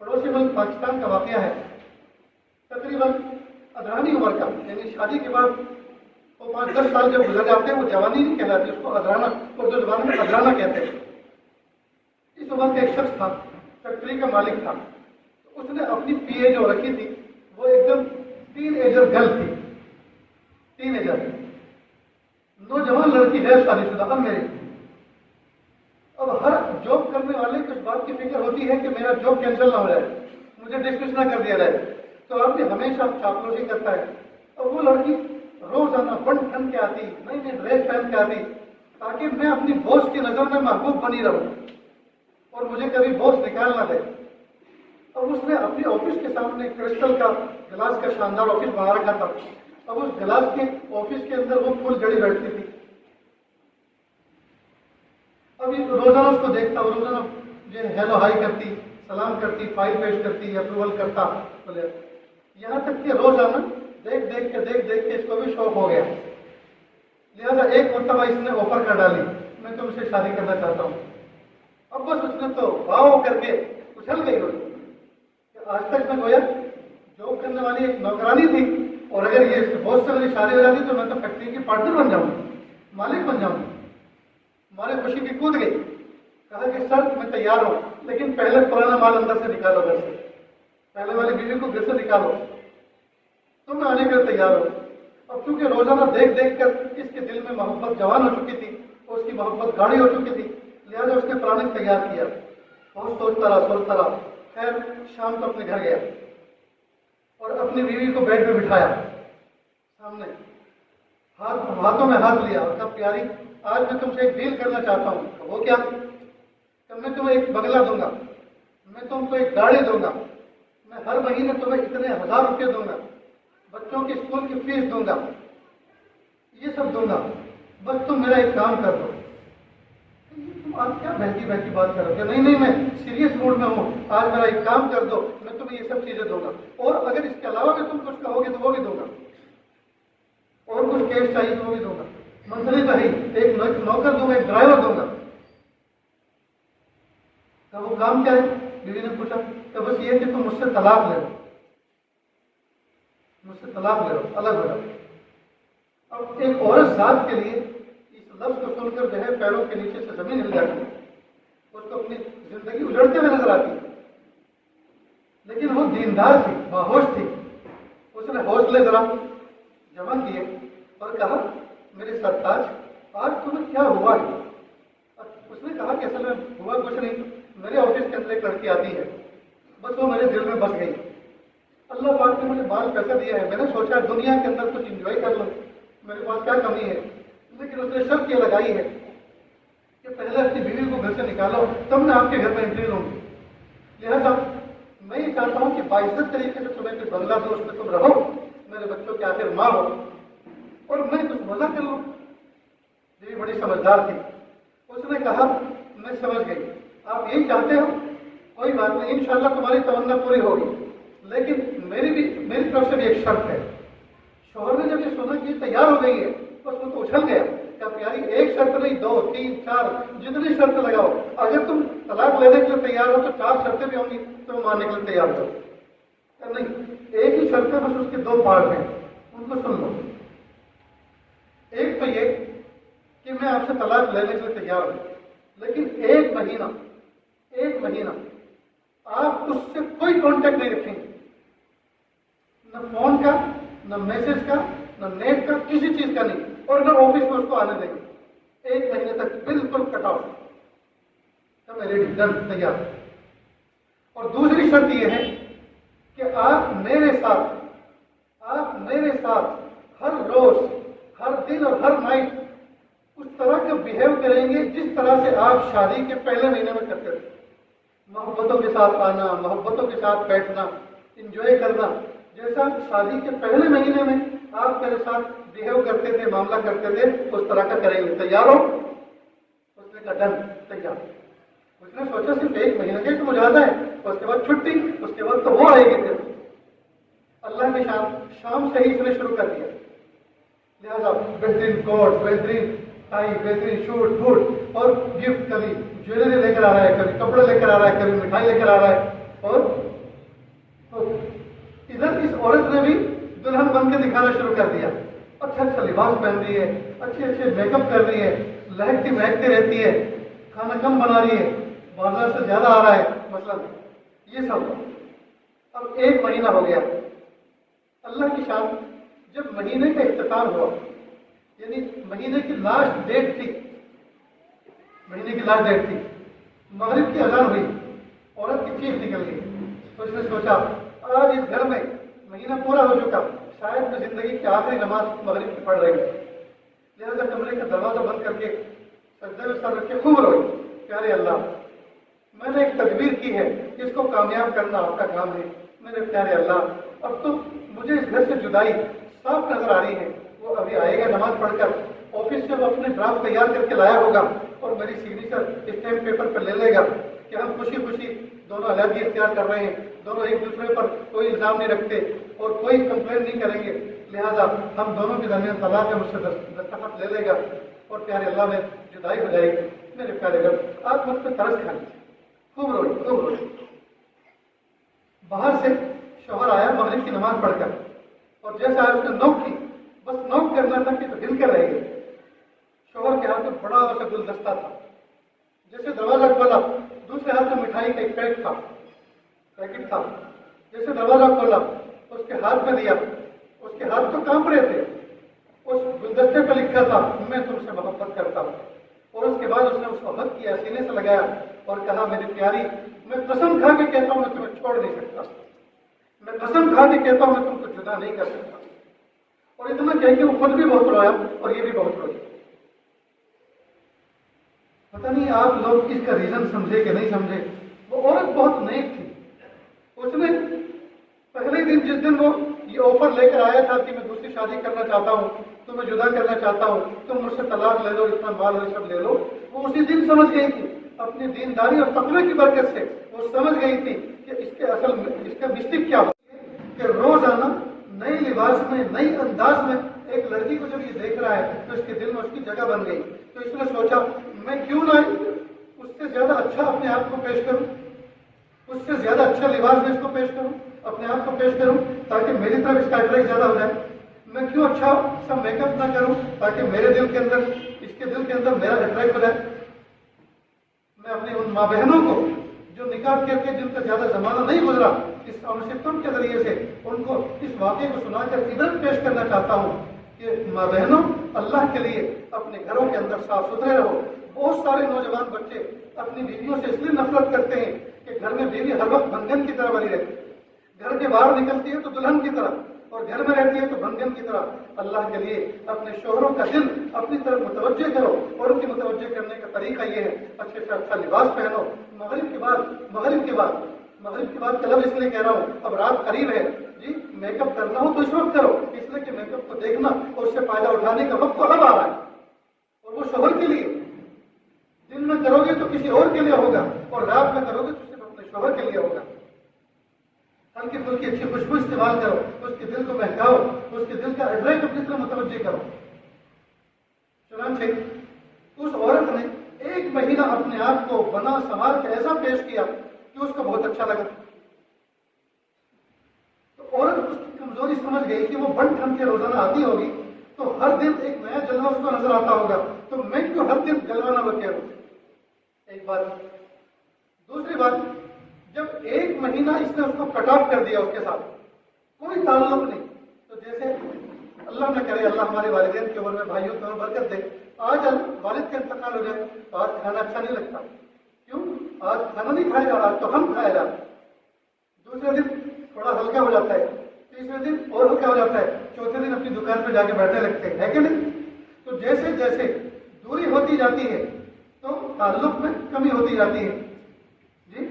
پڑوسی ملک پاکستان کا واقعہ ہے. تقریباً ادرانی عمر کا, یعنی شادی کے بعد وہ 5-10 سال جب گزر جاتے ہیں وہ جوانی نہیں کہلاتی, اس کو ادرانا, اردو زبان میں ادرانا کہتے ہیں. اس عمر کا ایک شخص تھا, فیکٹری کا مالک تھا. اس نے اپنی پی اے جو رکھی تھی وہ ایک دم ٹین ایجر گرل تھی, ٹین ایجر نوجوان لڑکی ہے, شادی شدہ. اب میری اب ہر جاب کرنے والے کو اس بات کی فکر ہوتی ہے کہ میرا جاب کینسل نہ ہو جائے, مجھے ڈسمس نہ کر دیا جائے. تو آپ نے ہمیشہ چاپلوسی کرتا ہے. اور وہ لڑکی روزانہ بن ٹھن کے آتی, نئی نئی ڈریس پہن کے آتی, تاکہ میں اپنی باس کی نظر میں محبوب بنی رہوں اور مجھے کبھی باس نکال نہ دے. اب اس نے اپنے آفس کے سامنے کرسٹل کا گلاس کا شاندار آفس بنا رکھا تھا. اب اس گلاس کے آفس کے اندر وہ پھول جڑی بیٹھتی تھی. ابھی روزانہ اس کو دیکھتا, روزانہ جو ہیلو ہائی کرتی, سلام کرتی, فائل پیش کرتی, اپروول کرتا. بولے یہاں تک کہ روزانہ دیکھ دیکھ کے اس کو بھی شوق ہو گیا. لہٰذا ایک مرتبہ اس نے آفر کر ڈالی, میں تم سے شادی کرنا چاہتا ہوں. اب بس اس نے تو واو کر کے اچھل گئی. آج تک میں گویا جاب کرنے والی ایک نوکرانی تھی, اور اگر یہ بہت سے میری شادی ہو جاتی تو میں تو فیکٹری کی پارٹنر بن جاؤں, مالک بن جاؤں. ہمارے خوشی کی کود گئی. کہا کہ سر میں تیار ہوں, لیکن پہلے پرانا مال اندر سے نکالو, گھر سے پہلے والی بیوی کو گھر سے نکالو. تو میں آنے کے لیے تیار ہوں. اب چونکہ روزانہ دیکھ دیکھ کر اس کے دل میں محبت جوان ہو چکی تھی اور اس کی محبت گاڑی ہو چکی تھی, لہٰذا اس نے پلاننگ تیار کیا. بہت سوچتا رہا. خیر شام کو اپنے گھر گیا اور اپنی بیوی کو بیڈ پہ بٹھایا سامنے, ہاتھوں میں ہاتھ لیا اور کہا پیاری آج میں تم سے ایک ڈیل کرنا چاہتا ہوں. وہ کیا؟ کہ میں تمہیں ایک بنگلہ دوں گا, میں تم کو ایک گاڑی دوں گا, میں ہر مہینے تمہیں اتنے 1000 روپے دوں گا, بچوں کی اسکول کی فیس دوں گا, یہ سب دوں گا, بس تم میرا ایک کام کر دو. تم آج کیا بہتی بہتی بات کر رہے ہو؟ نہیں میں سیریس موڈ میں ہوں, آج میرا ایک کام کر دو, میں تمہیں یہ سب چیزیں دوں گا, اور اگر اس کے علاوہ بھی تم کچھ کہو گے تو وہ بھی دوں گا, اور کچھ کیش چاہیے تو وہ بھی دوں گا. منتھلی تو ہی ایک نوکر دوں گا, ایک ڈرائیور دوں گا. تو وہ کام کیا ہے؟ بیوی نے پوچھا. تو بس یہ کہ تم مجھ سے طلاق لے لو, مجھ سے طلاق لے لو, الگ ہو جاؤ. اب ایک عورت ذات کے لیے اس لفظ کو سن کر جو ہے پیروں کے نیچے سے زمین ہل جاتی ہے, اس کو اپنی زندگی اجڑتے ہوئے نظر آتی ہے. لیکن وہ دیندار تھی, باہوش تھی. اس نے حوصلے ذرا جمع کیے اور کہا میرے سرتاج آج تمہیں کیا ہوا ہے؟ اس نے کہا کہ اصل میں ہوا کچھ نہیں, میرے آفس کے اندر ایک لڑکی آتی ہے, بس وہ میرے دل میں بس گئی. اللہ پاک نے مجھے بال پیسہ دیا ہے, میں نے سوچا دنیا کے اندر کچھ انجوائے کر لوں, میرے پاس کیا کمی ہے. لیکن اس نے شرط یہ لگائی ہے کہ پہلے اپنی بیوی کو گھر سے نکالو تب میں آپ کے گھر میں انٹری لوں گی. لہٰذا میں یہ چاہتا ہوں کہ باعزت طریقے سے تمہیں کوئی بنگلہ دو, اس میں تم رہو, میرے بچوں کے آخر ماں ہو, اور میں کچھ مزہ کر لوں. یہ بڑی سمجھدار تھی. اس نے کہا میں سمجھ گئی, آپ یہی چاہتے ہو, کوئی بات نہیں, انشاءاللہ تمہاری تمنا پوری ہوگی, لیکن میری طرف سے بھی ایک شرط ہے. شوہر نے جب یہ سنا کہ یہ تیار ہو گئی ہے بس وہ تو اچھل گیا. کیا پیاری ایک شرط نہیں, 2 3 4 جتنی شرط لگاؤ, اگر تم طلاق لینے کے لیے تیار ہو تو 4 شرطیں بھی ہوں گی تو ماننے کے لیے تیار ہو. نہیں, ایک ہی شرط ہے, بس اس کے 2 پارٹ ہیں, ان کو سن لو. ایک تو یہ کہ میں آپ سے طلاق لینے کے لیے تیار ہوں, لیکن ایک مہینہ آپ اس سے کوئی کانٹیکٹ نہیں رکھیں گے, نہ فون کا, نہ میسج کا, نہ نیٹ کا, کسی چیز کا نہیں, اور نہ آفس میں اس کو آنے دیں گے. 1 مہینے تک بالکل کٹ آف. ریڈی, ڈن, تیار. اور دوسری شرط یہ ہے کہ آپ میرے ساتھ ہر روز, ہر دن اور ہر نائٹ اس طرح کا بہیو کریں گے جس طرح سے آپ شادی کے پہلے مہینے میں کرتے تھے. محبتوں کے ساتھ آنا, محبتوں کے ساتھ بیٹھنا, انجوائے کرنا, جیسا شادی کے پہلے مہینے میں آپ میرے ساتھ بہیو کرتے تھے, معاملہ کرتے تھے, اس طرح کا کریں گے. تیار ہو؟ اس نے کہا ڈن, تیار. اس نے سوچا صرف 1 مہینے کے تو مجاہدہ ہے, اس کے بعد چھٹی, اس کے بعد تو وہ آئے گی. پھر اللہ کی شام سے ہی اس نے شروع کر دیا. لہٰذا بہترین کوٹ, بہترین ٹائی, بہترین شوٹ بوٹ, اور گفٹ, کبھی جویلری لے کر آ رہا ہے, کبھی کپڑے لے کر آ رہا ہے, کبھی مٹھائی لے کر آ رہا ہے. اور ادھر اس عورت نے بھی دلہن بن کے دکھانا شروع کر دیا. اچھا لباس پہن رہی ہے, اچھے میک اپ کر رہی ہے, مہکتی رہتی ہے, کھانا کم بنا رہی ہے, بازار سے زیادہ آ رہا ہے مثلا, یہ سب. اب 1 مہینہ ہو گیا. اللہ کی شان, جب مہینے کا اختتام ہوا, یعنی مہینے کی لاسٹ ڈیٹ تھی, مغرب کی اذان ہوئی, عورت کی چیخ نکل گئی. تو اس نے سوچا آج اس گھر میں مہینہ پورا ہو چکا, شاید میں زندگی کی آخری نماز مغرب کی پڑھ رہی ہوں. لہٰذا کمرے کا دروازہ بند کر کے سجدے میں سر رکھ کے خوب روئی. پیارے اللہ, میں نے ایک تدبیر کی ہے, اس کو کامیاب کرنا آپ کا کام ہے. میرے پیارے اللہ, اب تو مجھے اس گھر سے جدائی صاف نظر آ رہی ہے. وہ ابھی آئے گا نماز پڑھ کر, آفس سے وہ اپنے ڈرافٹ تیار کر کے لایا ہوگا, اور میری سگنیچر اسٹیمپ پیپر پر لے لے گا کہ ہم خوشی دونوں علیحدگی اختیار کر رہے ہیں, دونوں ایک دوسرے پر کوئی الزام نہیں رکھتے اور کوئی کمپلین نہیں کریں گے. لہذا ہم دونوں کے درمیان طلاق ہے, مجھ سے دستخط لے لے گا, اور پیارے اللہ میں جدائی ہو جائے گی. میرے پیارے گھر, آپ مجھ پہ ترس کھا لیجیے. خوب روئی. باہر سے شوہر آیا مغرب کی نماز پڑھ کر, اور جیسے آج اس نے نوک کی, بس نوک کرنا تھا کہ تو ہل کر رہ گئی. شوہر کے ہاتھ میں بڑا سا گلدستہ تھا. جیسے دروازہ کھولا, دوسرے ہاتھ میں مٹھائی کا ایک پیکٹ تھا. جیسے دروازہ کھولا, اس کے ہاتھ میں دیا, اس کے ہاتھ تو کانپ رہے تھے. اس گلدستے پہ لکھا تھا میں تم سے محبت کرتا ہوں. اور اس کے بعد اس نے اس کو حق کیا, سینے سے لگایا اور کہا میری پیاری میں قسم کھا کے کہتا ہوں میں تمہیں چھوڑ نہیں سکتا, میں قسم کھا کے کہتا ہوں میں تم کو جدا نہیں کر سکتا. اور اتنا کہہ کے وہ خود بھی بہت رویا اور یہ بھی بہت روئی. پتہ نہیں آپ لوگ اس کا ریزن سمجھے کہ نہیں سمجھے. وہ عورت بہت نیک تھی. اس نے پہلے دن جس دن وہ یہ آفر لے کر آیا تھا کہ میں دوسری شادی کرنا چاہتا ہوں, تمہیں جدا کرنا چاہتا ہوں, تم مجھ سے طلاق لے لو, اتنا مال اور سب لے لو, وہ اسی دن سمجھ گئی تھی اپنی دینداری اور تقوی کی برکت سے وہ سمجھ گئی تھی کہ اس کے اصل میں اس کا مسٹیک کیا ہوتی ہے کہ روزانہ نئے لباس میں نئی انداز میں ایک لڑکی کو جب یہ دیکھ رہا ہے تو اس کے دل میں اس کی جگہ بن گئی. تو اس نے سوچا میں کیوں نہ اس سے زیادہ اچھا اپنے آپ کو پیش کروں, اس سے زیادہ اچھا لباس میں اس کو پیش کروں, اپنے آپ کو پیش کروں تاکہ میری طرف اس کا اٹریکٹ زیادہ ہو جائے. میں کیوں اچھا سا میک اپ نہ کروں تاکہ میرے دل کے اندر اس کے دل کے اندر میرا اٹریکٹ ہو جائے. میں اپنی ان ماں بہنوں کو جو نکاح کر کے جن کا زیادہ زمانہ نہیں گزرا اس سٹم کے ذریعے سے ان کو اس واقعے کو سنا کر عبرت پیش کرنا چاہتا ہوں کہ ماں بہنوں اللہ کے لیے اپنے گھروں کے اندر صاف ستھرے رہو. بہت سارے نوجوان بچے اپنی بیویوں سے اس لیے نفرت کرتے ہیں کہ گھر میں بیوی ہر وقت بندھن کی طرح بنی رہتی ہے. گھر کے باہر نکلتی ہے تو دلہن کی طرح اور گھر میں رہتی ہے تو بندھن کی طرح. اللہ کے لیے اپنے شوہروں کا دل اپنی طرف متوجہ کرو اور ان کی متوجہ کرنے کا طریقہ یہ ہے اچھے سے اچھا لباس پہنو. مغرب کے بعد کلب اس لیے کہہ رہا ہوں اب رات قریب ہے جی, میک اپ کرنا ہو تو اس وقت کرو, اس لیے کہ میک اپ کو دیکھنا اور اس سے فائدہ اٹھانے کا وقت اب آ رہا ہے. اور وہ شوہر کے لیے دن میں کرو گے تو کسی اور کے لیے ہوگا اور رات میں کرو گے تو صرف اپنے شوہر کے لیے ہوگا. ہلکی پھلکی اچھی خوشبو استعمال کرو, اس کے دل کو بہکاؤ, اس کے دل کا اٹریکٹ اپنی طرف متوجہ کرو. چنانچہ اس عورت نے 1 مہینہ اپنے آپ کو بنا سنوار کے ایسا پیش کیا کہ اس کو بہت اچھا لگا. تو عورت اس کی کمزوری سمجھ گئی کہ وہ بن ٹھن کے روزانہ آتی ہوگی تو ہر دن ایک نیا جلوہ اس کو نظر آتا ہوگا, تو میں کیوں ہر دن جلوہ نہ بکے ہوں. ایک بات. دوسری بات, جب 1 مہینہ اس نے اس کو کٹ آف کر دیا, اس کے ساتھ کوئی تعلق نہیں, تو جیسے اللہ نہ کرے اللہ ہمارے والدین کی عمر میں بھائیوں کی عمر برکت دے, آج والد کا انتقال ہو جائے تو آج کھانا اچھا نہیں لگتا. کیوں؟ آج کھانا نہیں کھایا جا رہا, آج تو ہم کھایا جا رہا. دوسرے دن تھوڑا ہلکا ہو جاتا ہے, تیسرے دن اور ہلکا ہو جاتا ہے, چوتھے دن اپنی دکان پہ جا کے بیٹھنے لگتے ہیں, ہے کہ نہیں؟ تو جیسے جیسے دوری ہوتی جاتی ہے تو تعلق میں کمی ہوتی جاتی ہے. جی,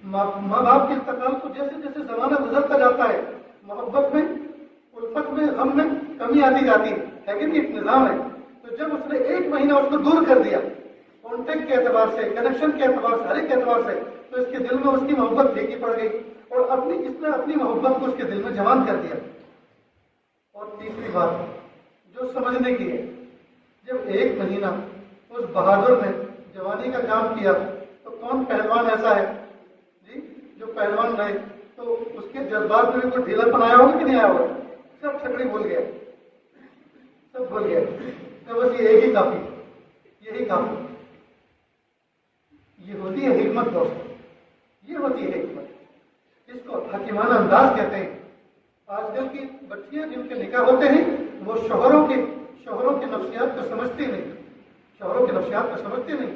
ماں باپ کے انتقال کو جیسے جیسے زمانہ گزرتا جاتا ہے محبت میں, الفت میں, غم میں کمی آتی جاتی ہے کہ نہیں؟ ایک نظام ہے. تو جب اس نے 1 مہینہ اس کو دور کر دیا کانٹیکٹ کے اعتبار سے, کنیکشن کے اعتبار سے, ہر ایک کے اعتبار سے, تو اس کے دل میں اس کی محبت پھیکی پڑ گئی اور اس نے اپنی محبت کو اس کے دل میں جوان کر دیا. اور تیسری بات جو سمجھنے کی ہے, جب 1 مہینہ اس بہادر نے جوانی کا کام کیا تو کون پہلوان ایسا ہے جی جو پہلوان رہے تو اس کے جذبات میں کوئی ڈھیلا پن آیا ہوگا کہ نہیں آیا ہوگا؟ سب چھکڑی بھول گیا, سب بھول گیا کہ بس یہ ایک ہی کافی, یہی کافی. یہ ہوتی ہے حکمت دوستوں, یہ ہوتی ہے حکمت. اس کو حکیمانہ انداز کہتے ہیں. آج کل کی بچیاں جن کے نکاح ہوتے ہیں وہ شوہروں کی نفسیات کو سمجھتی نہیں, شوہروں کی نفسیات کو سمجھتی نہیں.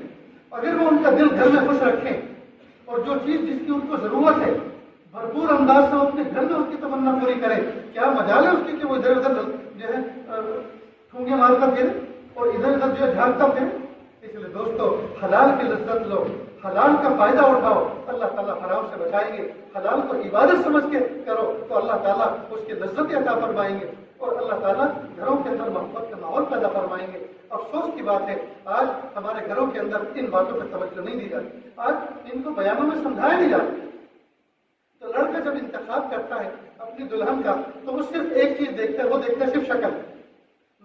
اگر وہ ان کا دل گھر میں خوش رکھیں اور جو چیز جس کی ان کو ضرورت ہے بھرپور انداز سے اپنے گھر میں اس کی تمنا پوری کریں, کیا مجال ہے اس کی کہ وہ ادھر ادھر جو ہے ٹھونگے مارتا پھرے اور ادھر ادھر جو ہے جھانکتا پھرے. اس لیے دوستو حلال کی لذت لو, حلال کا فائدہ اٹھاؤ, اللہ تعالیٰ حرام سے بچائیں گے. حلال کو عبادت سمجھ کے کرو تو اللہ تعالیٰ اس کی لذت عطا فرمائیں گے اور اللہ تعالیٰ گھروں کے اندر محبت کا ماحول پیدا فرمائیں گے. افسوس کی بات ہے آج ہمارے گھروں کے اندر ان باتوں پہ توجہ نہیں دی جاتی, آج ان کو بیانوں میں سمجھایا نہیں جاتا. تو لڑکا جب انتخاب کرتا ہے اپنی دلہن کا تو وہ صرف ایک چیز دیکھتا ہے, وہ دیکھتا ہے صرف شکل,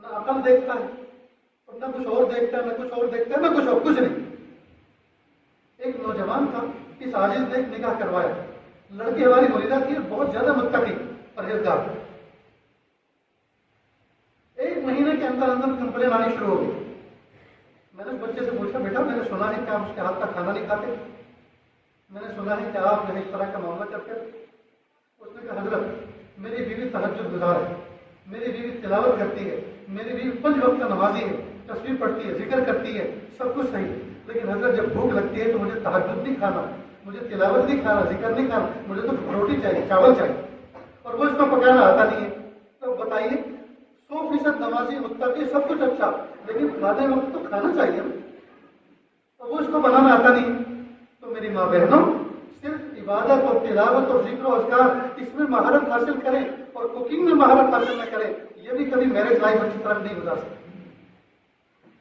نہ عقل دیکھتا ہے اور نہ کچھ اور دیکھتا ہے, نہ کچھ اور دیکھتا ہے, نہ کچھ اور, کچھ نہیں. ایک نوجوان کا اس عاجز نے نکاح کروایا, لڑکی ہماری مریدہ تھی, بہت زیادہ متقی پرہیزگار. 1 مہینے کے اندر اندر کمپلین آنی شروع ہو گئی. میں نے اس بچے سے پوچھا, بیٹا میں نے سنا ہے کہ آپ اس کے ہاتھ کا کھانا نہیں کھاتے, میں نے سنا ہے کہ آپ جو ہے اس طرح کا معاملہ کرتے ہیں. اس نے کہا حضرت میری بیوی تہجد گزار ہے, میری بیوی تلاوت کرتی ہے، میری بیوی 5 وقت نمازی ہے، تسبیح پڑھتی ہے، ذکر کرتی ہے، سب کچھ صحیح، لیکن حضرت جب بھوک لگتی ہے تو مجھے تہجد نہیں کھانا، مجھے تلاوت نہیں کھانا، ذکر نہیں کھانا، مجھے تو روٹی چاہیے، چاول چاہیے، اور وہ اس کو پکانا آتا نہیں ہے. تو بتائیے 100% نمازی متقی سب کچھ اچھا، لیکن کھانے وقت تو کھانا چاہیے، تو وہ اس کو بنانا آتا نہیں. تو میری ماں بہنوں، صرف عبادت اور تلاوت اور ذکر و اذکار اس میں مہارت حاصل کریں اور کوکنگ میں مہارت حاصل نہ کریں، یہ بھی کبھی میرے لائف اچھی طرح نہیں گزار سکتے.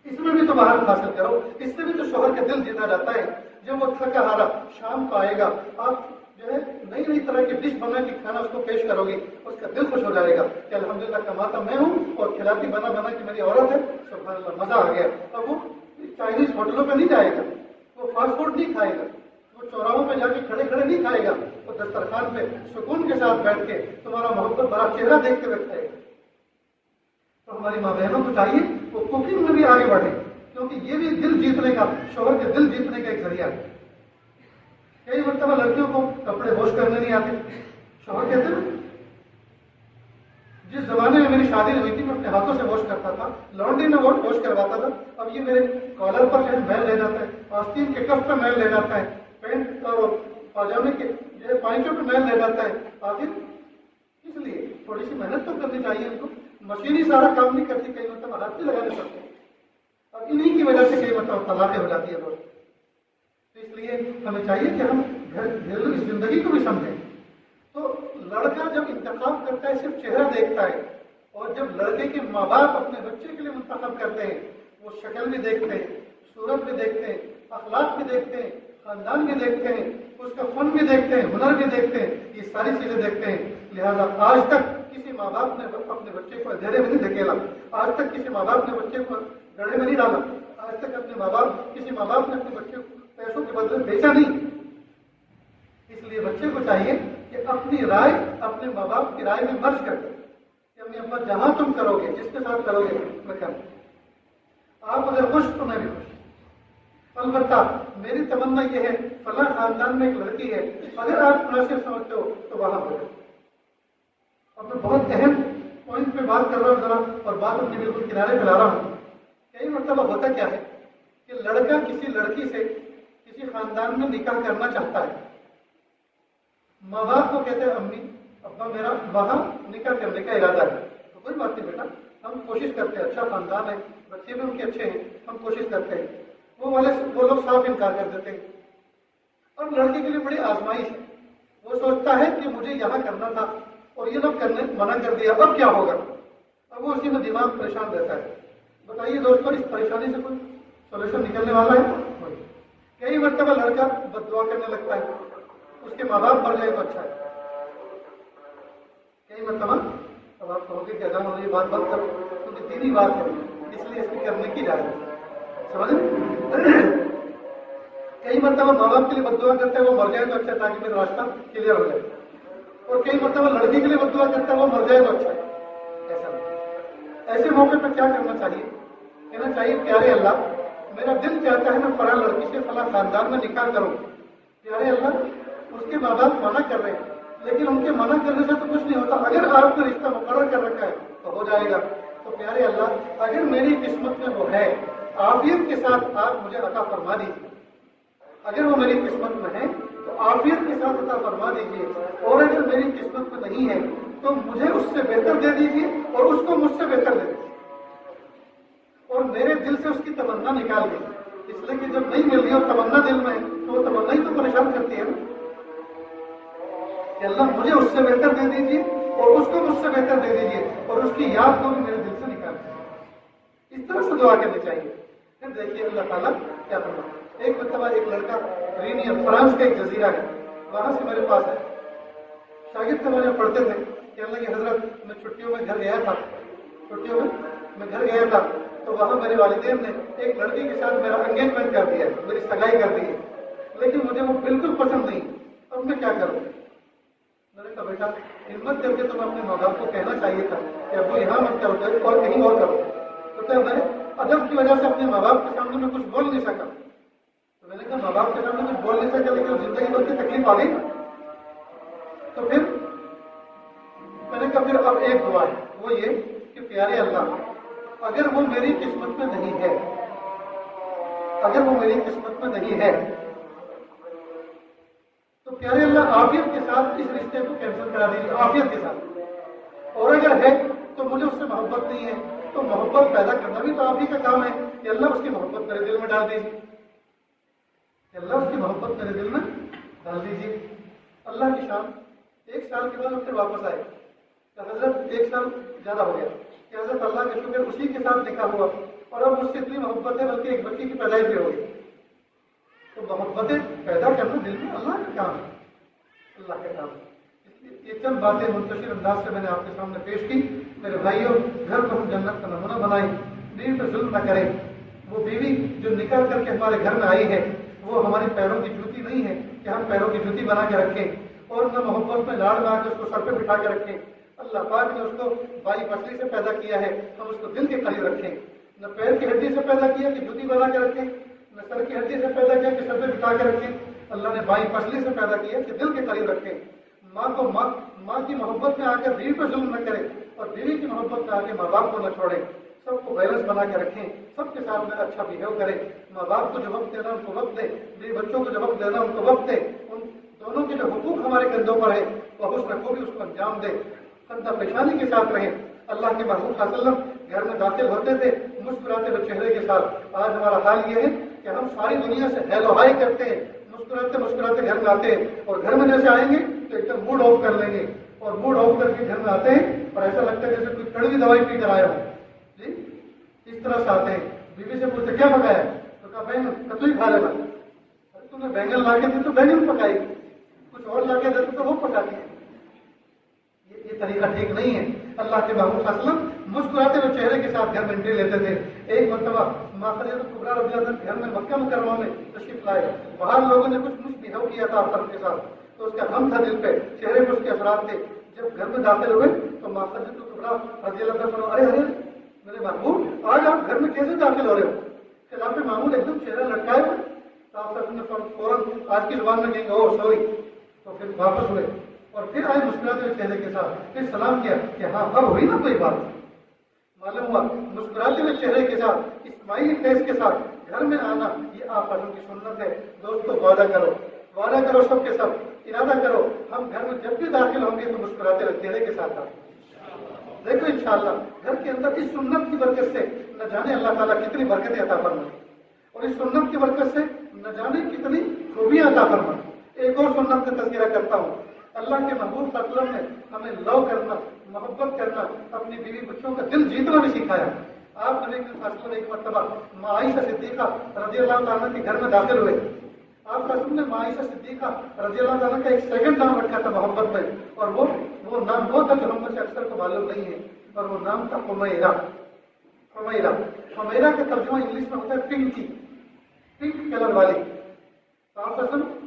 اس میں بھی تو مہارت حاصل کرو، اس سے بھی تو شوہر کا دل جیتا جاتا ہے. جب وہ تھکا ہارا شام کو آئے گا، آپ جو ہے نئی نئی طرح کی ڈش بنا کے کھانا اس کو پیش کرو گی، اس کا دل خوش ہو جائے گا کہ الحمدللہ کماتا میں ہوں اور کھلاتی بنا بنا کی میری عورت ہے، سبحان اللہ مزہ آ گیا. اب وہ چائنیز ہوٹلوں پہ نہیں جائے گا، وہ فاسٹ فوڈ نہیں کھائے گا، وہ چوراہوں پہ جا کے کھڑے کھڑے نہیں کھائے گا، وہ دسترخوان پہ سکون کے ساتھ بیٹھ کے تمہارا محبت بڑا چہرہ دیکھتے ہوئے کھائے گا. تو ہماری ماں بہنوں کو چاہیے وہ کوکنگ میں بھی آگے بڑھے، کیونکہ یہ بھی دل جیتنے کا، شوہر کے دل جیتنے کا ایک ذریعہ ہے. کئی مرتبہ لڑکیوں کو کپڑے واش کرنے نہیں آتے، شوہر کہتے ہیں جس زمانے میں میری شادی ہوئی تھی میں اپنے ہاتھوں سے واش کرتا تھا، لانڈری میں واش کرواتا تھا، اب یہ میرے کالر پر جو ہے میل لے جاتا ہے، آستین کے کف پہ میل لے جاتا ہے، پینٹ اور پاجامے کے جو ہے پائچوں پہ میل لے جاتا ہے. آخر اس لیے تھوڑی سی محنت تو کرنی چاہیے ان کو. مشینی سارا کام نہیں کرتی، کئی مرتبہ ہاتھ بھی لگانے پڑتے ہیں، اب انہیں کی وجہ سے کئی مرتبہ طلاقیں ہو جاتی ہے دوست. تو اس لیے ہمیں چاہیے کہ ہم گھریلو اس زندگی کو بھی سمجھیں. تو لڑکا جب انتخاب کرتا ہے صرف چہرہ دیکھتا ہے، اور جب لڑکے کے ماں باپ اپنے بچے کے لیے منتخب کرتے ہیں، وہ شکل بھی دیکھتے ہیں، صورت بھی دیکھتے ہیں، اخلاق بھی دیکھتے ہیں، خاندان بھی دیکھتے ہیں، اس کا فن بھی دیکھتے ہیں، ہنر بھی دیکھتے ہیں، یہ ساری چیزیں دیکھتے ہیں. لہذا آج تک کسی ماں باپ نے اپنے بچے کو اندھیرے میں نہیں دھکیلا، آج تک کسی ماں باپ نے بچے کو گڑھے میں نہیں ڈالا، آج تک کسی ماں باپ نے اپنے بچے کو پیسوں کے بدلے بیچا نہیں. اس لیے بچے کو چاہیے کہ اپنی رائے اپنے ماں باپ کی رائے میں مرج کر دیں کہ امی ابا جہاں تم کرو گے، جس کے ساتھ کرو گے میں کروں. آپ اگر خوش تو میں بھی خوش. البتہ میری تمنا یہ ہے فلاں خاندان میں ایک لڑکی ہے، اگر آپ مناسب سمجھتے ہو تو وہاں ہو جائے. اب میں بہت اہم پوائنٹ پہ بات کر رہا ہوں ذرا، اور بات اپنی بالکل کنارے پہ لا رہا ہوں. کئی مرتبہ ہوتا کیا ہے کہ لڑکا کسی لڑکی سے کسی خاندان میں نکاح کرنا چاہتا ہے، ماں باپ کو کہتے ہیں امی ابا میرا وہاں نکاح کرنے کا ارادہ ہے. تو کوئی بات نہیں بیٹا، ہم کوشش کرتے ہیں، اچھا خاندان ہے، بچے بھی ان کے اچھے ہیں، ہم کوشش کرتے ہیں. وہ لوگ صاف انکار کر دیتے ہیں. اور لڑکے کے لیے بڑی آزمائش ہے، وہ سوچتا ہے کہ مجھے یہاں کرنا تھا اور یہ لوگ کرنے منع کر دیا، اب کیا ہوگا. اب وہ اسی میں دماغ پریشان رہتا ہے. بتائیے دوستوں اس پریشانی سے کوئی سولوشن نکلنے والا ہے؟ کئی مرتبہ لڑکا بد دعا کرنے لگتا ہے، اس کے ماں باپ مر جائے تو اچھا ہے. کئی مرتبہ اب آپ کہو گے کہ اگر مجھے یہ بات بند کرو کیونکہ دینی بات ہے اس لیے اس کی کرنے کی اجازت سمجھ. کئی مرتبہ ماں باپ کے لیے بد دعا کرتے ہیں وہ مر جائے تو اچھا تاکہ میرا راستہ کلیئر ہو جائے. اور کئی مرتبہ لڑکی کے لیے بد دعا کرتا ہے وہ مر جائے تو اچھا ہے. ایسے موقع پہ کیا کرنا چاہیے؟ کہنا چاہیے پیارے اللہ میرا دل چاہتا ہے میں فلاں لڑکی سے فلاں خاندان میں نکاح کروں. پیارے اللہ اس کے ماں باپ منع کر رہے ہیں، لیکن ان کے منع کرنے سے تو کچھ نہیں ہوتا، اگر آپ نے رشتہ مقرر کر رکھا ہے تو ہو جائے گا. تو پیارے اللہ اگر میری قسمت میں وہ ہے، عافیت کے ساتھ آپ مجھے عطا فرما دیجیے. اگر وہ میری قسمت میں ہے تو عافیت کے ساتھ عطا فرما دیجیے، اور اگر میری قسمت میں نہیں ہے تو مجھے اس سے بہتر دے دیجیے اور اس کو مجھ سے بہتر دے دیجیے. اور میرے دل سے اس کی تمنا نکال گئی، اس لیے کہ جب نہیں مل رہی اور تمنا دل میں ہے تو وہ تمنا ہی تو پریشان کرتی ہے نا. کہ اللہ مجھے اس سے بہتر دے دیجیے اور اس کو مجھ سے بہتر دے دیجیے اور اس کی یاد کو بھی میرے دل سے نکال دیجیے. اس طرح سے دعا کرنی چاہیے. پھر دیکھیے اللہ تعالیٰ کیا کرنا. ایک مرتبہ ایک لڑکا رینیا فرانس کا ایک جزیرہ ہے، وہاں سے میرے پاس ہے. شاگرد ہمارے پڑھتے تھے کہ اللہ کی حضرت میں چھٹیوں میں گھر گیا تھا تو وہاں میرے والدین نے ایک لڑکی کے ساتھ میرا انگیجمنٹ کر دیا، میری سگائی کر دی ہے، لیکن مجھے وہ بالکل پسند نہیں. اب میں کیا کروں؟ میں نے کہا بیٹا ہمت کر کے تم اپنے ماں باپ کو کہنا چاہیے تھا کہ ابو یہاں مت کرو اور کہیں اور کرو. تو کیا میں ادب کی وجہ سے اپنے ماں باپ کے سامنے میں کچھ بول نہیں سکا. تو میں نے کہا ماں باپ کے سامنے کچھ بول نہیں سکا لیکن زندگی بھر کی تکلیف آ گئی. تو پھر میں نے کا پھر اب ایک دعا ہے، وہ یہ کہ پیارے اللہ اگر وہ میری قسمت میں نہیں ہے، اگر وہ میری قسمت میں نہیں ہے تو پیارے اللہ عافیت کے ساتھ اس رشتے کو کینسل کرا دیجیے، عافیت کے ساتھ۔ اور اگر ہے تو مجھے اس سے محبت نہیں ہے، تو محبت پیدا کرنا بھی تو آپ ہی کا کام ہے کہ اللہ اس کی محبت میرے دل میں ڈال دیجیے، کہ اللہ اس کی محبت میرے دل میں ڈال دیجیے۔ اللہ کی شان، ایک سال کے بعد پھر واپس آئے کہ حضرت ایک سال زیادہ ہو گیا کہ حضرت اللہ کے شکر اسی کے ساتھ نکاح ہوا اور اب اس سے اتنی محبت ہے بلکہ ایک بچی کی پیدائش بھی ہوگی۔ تو محبتیں پیدا کرنا دل میں اللہ کا کام ہے، اللہ کا کام ہے۔ اس لیے یہ چند باتیں منتشر انداز سے میں نے آپ کے سامنے پیش کی۔ میرے بھائیوں، گھر کو ہم جنت کا نمونہ بنائیں، بیوی پہ ظلم نہ کریں۔ وہ بیوی جو نکل کر کے ہمارے گھر میں آئی ہے وہ ہمارے پیروں کی جوتی نہیں ہے کہ ہم پیروں کی جوتی بنا کے رکھیں، اور نہ محبت میں لاڑ مار کے اس کو سر پہ بٹھا کے رکھیں۔ اللہ پاک نے اس کو بائی پسلی سے پیدا کیا ہے، ہم اس کو دل کے قریب رکھیں۔ نہ پیر کی ہڈی سے پیدا کیا کہ جوتی بنا کے رکھیں، نہ سر کی ہڈی سے پیدا کیا کہ سر پہ بٹھا کے رکھیں۔ اللہ نے بائی پسلی سے پیدا کیا کہ دل کے قریب رکھیں۔ ماں کی محبت میں آ کر بیوی پہ ظلم نہ کریں، اور بیوی کی محبت میں آ کے ماں باپ کو نہ چھوڑیں۔ سب کو بیلنس بنا کے رکھیں، سب کے ساتھ میں اچھا بہیو کریں۔ ماں باپ کو جو وقت دینا ان کو وقت دیں، بیوی بچوں کو جو وقت دینا ان کو وقت دیں۔ ان دونوں کے جو حقوق ہمارے کندھوں پر ہے وہ حسن کو بھی اس کو انجام دیں، خندہ پیشانی کے ساتھ رہیں۔ اللہ کے محبوب صلی اللہ علیہ وسلم گھر میں داخل ہوتے تھے مسکراتے ہوئے چہرے کے ساتھ۔ آج ہمارا حال یہ ہے کہ ہم ساری دنیا سے ہیلو ہائی کرتے ہیں، مسکراتے مسکراتے گھر میں آتے ہیں، اور گھر میں جیسے آئیں گے تو ایک دم موڈ آف کر لیں گے، اور موڈ آف کر کے گھر میں آتے ہیں اور ایسا لگتا ہے جیسے کوئی کڑوی دوائی پی کر آیا ہو۔ جی اس طرح سے آتے ہیں۔ بیوی سے پوچھتے کیا پکایا؟ تو کہا بینگن، کتوئی کھا لینا۔ ارے تم نے بینگن لا کے دی تو بینگن پکائی، کچھ اور لا کے دیتے تو وہ پکاتی ہے۔ یہ طریقہ ٹھیک نہیں ہے۔ اللہ کے محبوب صلی اللہ علیہ وسلم مسکراتے ہوئے چہرے کے ساتھ گھر میں انٹری لیتے تھے۔ ایک مرتبہ ماں خدیجہ کبریٰ رضی اللہ عنہا گھر میں مکہ مکرمہ میں تشریف لائے، باہر لوگوں نے کچھ بہیو کیا تھا افسر کے ساتھ، تو اس کا غم تھا دل پہ، چہرے پہ اس کے اثرات تھے۔ جب گھر میں داخل ہوئے تو ماں خدیجہ کبریٰ رضی اللہ عنہا ارے ارے میرے محبوب آج آپ گھر میں کیسے داخل ہو رہے ہو؟ خلاف معمول ایک دم چہرہ لٹکائے ہوئے۔ تو آپ نے فوراً آج کی زبان میں کہیں گے اوہ سوری، تو پھر واپس ہوئے اور پھر آئے مسکراتے ہوئے چہرے کے ساتھ، پھر سلام کیا کہ ہاں اب ہوئی نا کوئی بات۔ معلوم ہوا مسکراتے ہوئے چہرے کے ساتھ، اسماعیلی فیس کے ساتھ گھر میں آنا یہ آپ حضرت کی سنت ہے۔ دوستو وعدہ کرو، وعدہ کرو سب کے سب، ارادہ کرو ہم گھر میں جب بھی داخل ہوں گے تو مسکراتے ہوئے چہرے کے ساتھ آئیں۔ دیکھو انشاءاللہ گھر کے اندر اس سنت کی برکت سے نہ جانے اللہ تعالیٰ کتنی برکتیں عطا فرمائے، اور اس سنت کی برکت سے نہ جانے کتنی خوبیاں عطا فرمائے۔ ایک اور سنت کا تذکرہ کرتا ہوں۔ اللہ کے محبوب صلی اللہ علیہ وسلم نے ہمیں لو کرنا، محبت کرنا، اپنی بیوی بچوں کا دل جیتنا بھی سکھایا۔ آپ نے ایک مرتبہ ماں عائشہ صدیقہ رضی اللہ تعالیٰ کے گھر میں داخل ہوئے۔ آپ کا نے ماں عائشہ صدیقہ رضی اللہ تعالیٰ کا ایک سیکنڈ نام رکھا تھا محبت میں، اور وہ نام وہ تھا جو ہم میں سے اکثر کو معلوم نہیں ہے، اور وہ نام تھا حمیرہ۔ حمیرہ کا ترجمہ انگلش میں ہوتا ہے پنکی، پنک کلر والی۔ آپ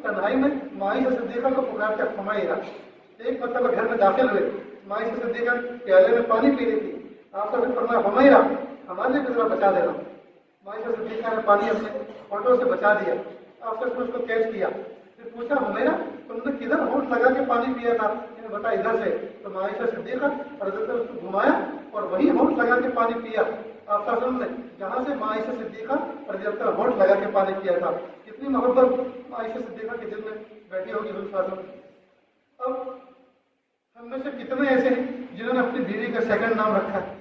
تنہائی میں ماں عائشہ صدیقہ کو پکارتے حمیرہ۔ ایک مرتبہ گھر میں داخل ہوئے، ماں عائشہ صدیقہ پیالے میں پانی پی رہی تھی۔ آپ نے فرمایا حمیرہ ہمارے بھی ذرا بچا دینا۔ ماں عائشہ صدیقہ نے پانی اپنے ہونٹوں سے بچا دیا۔ آپ نے اس کو کیچ کیا، پھر پوچھا حمیرہ تم نے کدھر ہونٹ لگا کے پانی پیا تھا؟ میں نے بتایا ادھر سے۔ تو ماں عائشہ صدیقہ رضی اللہ عنہا اس کو گھمایا اور وہی ہونٹ لگا کے پانی پیا۔ آپ نے جہاں سے ماں عائشہ صدیقہ رضی اللہ عنہا ہونٹ لگا کے پانی پیا تھا، کتنی محبت ماں عائشہ صدیقہ کے دل میں بیٹھی ہوگی حضور صلی اللہ علیہ وسلم۔ اب ہم میں سے کتنے ایسے ہیں جنہوں نے اپنی بیوی کا سیکنڈ نام رکھا ہے؟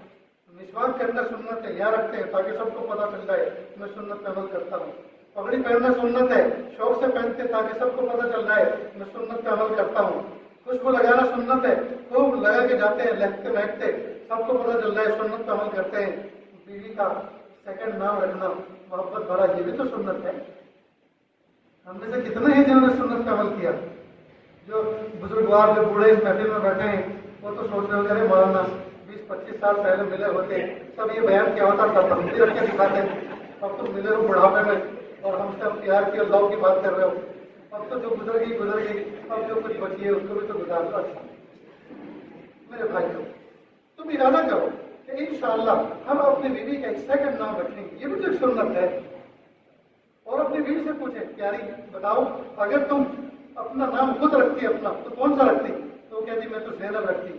مسواک کرنا سنت ہے، یہاں رکھتے ہیں تاکہ سب کو پتہ چل جائے میں سنت پہ عمل کرتا ہوں۔ پگڑی پہننا سنت ہے، شوق سے پہنتے تاکہ سب کو پتہ چل جائے میں سنت پہ عمل کرتا ہوں۔ خوشبو لگانا سنت ہے، خوب لگا کے جاتے ہیں لہکتے مہکتے، سب کو پتہ چل جائے سنت پہ عمل کرتے ہیں۔ بیوی کا سیکنڈ نام رکھنا محبت بھرا، یہ بھی تو سنت ہے۔ ہم میں سے کتنے ہیں جنہوں نے سنت پہ عمل کیا؟ جو بزرگوار جو بوڑھے اس محفل میں بیٹھے ہیں وہ تو سوچ رہے ہو ارے مولانا 20-25 سال پہلے ملے ہوتے تب یہ بیان کیا ہوتا تب ہم بھی رکھ کے دکھاتے، اب تو ملے ہو بڑھاپے میں اور ہم سے پیار کی اللہ کی بات کر رہے ہو۔ اب تو جو گزر گئی، اب جو کچھ بچی ہے اس کو بھی تو گزار دو۔ اچھا میرے بھائیوں، تم ارادہ کرو کہ انشاءاللہ ہم اپنی بیوی کا ایک سیکنڈ نام رکھیں گے، یہ بھی تو ایک سنت ہے۔ اور اپنی بیوی سے پوچھیں پیاری بتاؤ اگر تم اپنا نام خود رکھتی اپنا تو کون سا رکھتی؟ تو وہ کہتی میں تو زینب رکھتی،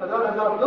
1000 2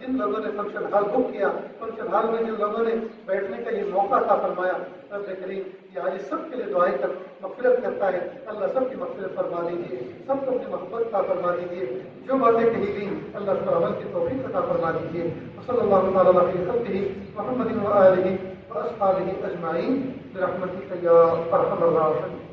جن لوگوں نے فنکشن ہال بک کیا، فنکشن ہال میں جن لوگوں نے بیٹھنے کا یہ موقع عطا فرمایا، رب کریم یہ آج سب کے لیے دعائیں کر مغفرت کرتا ہے، اللہ سب کی مغفرت فرما دیجیے، سب کو اپنی محبت عطا فرما دیجیے، جو باتیں کہی گئی اللہ اس پر عمل کی توفیق عطا فرما دیجیے۔ صلی اللہ تعالیٰ علیہ خلقہ محمد و آلہ و اصحابہ اجمعین برحمتک یا ارحم الراحمین۔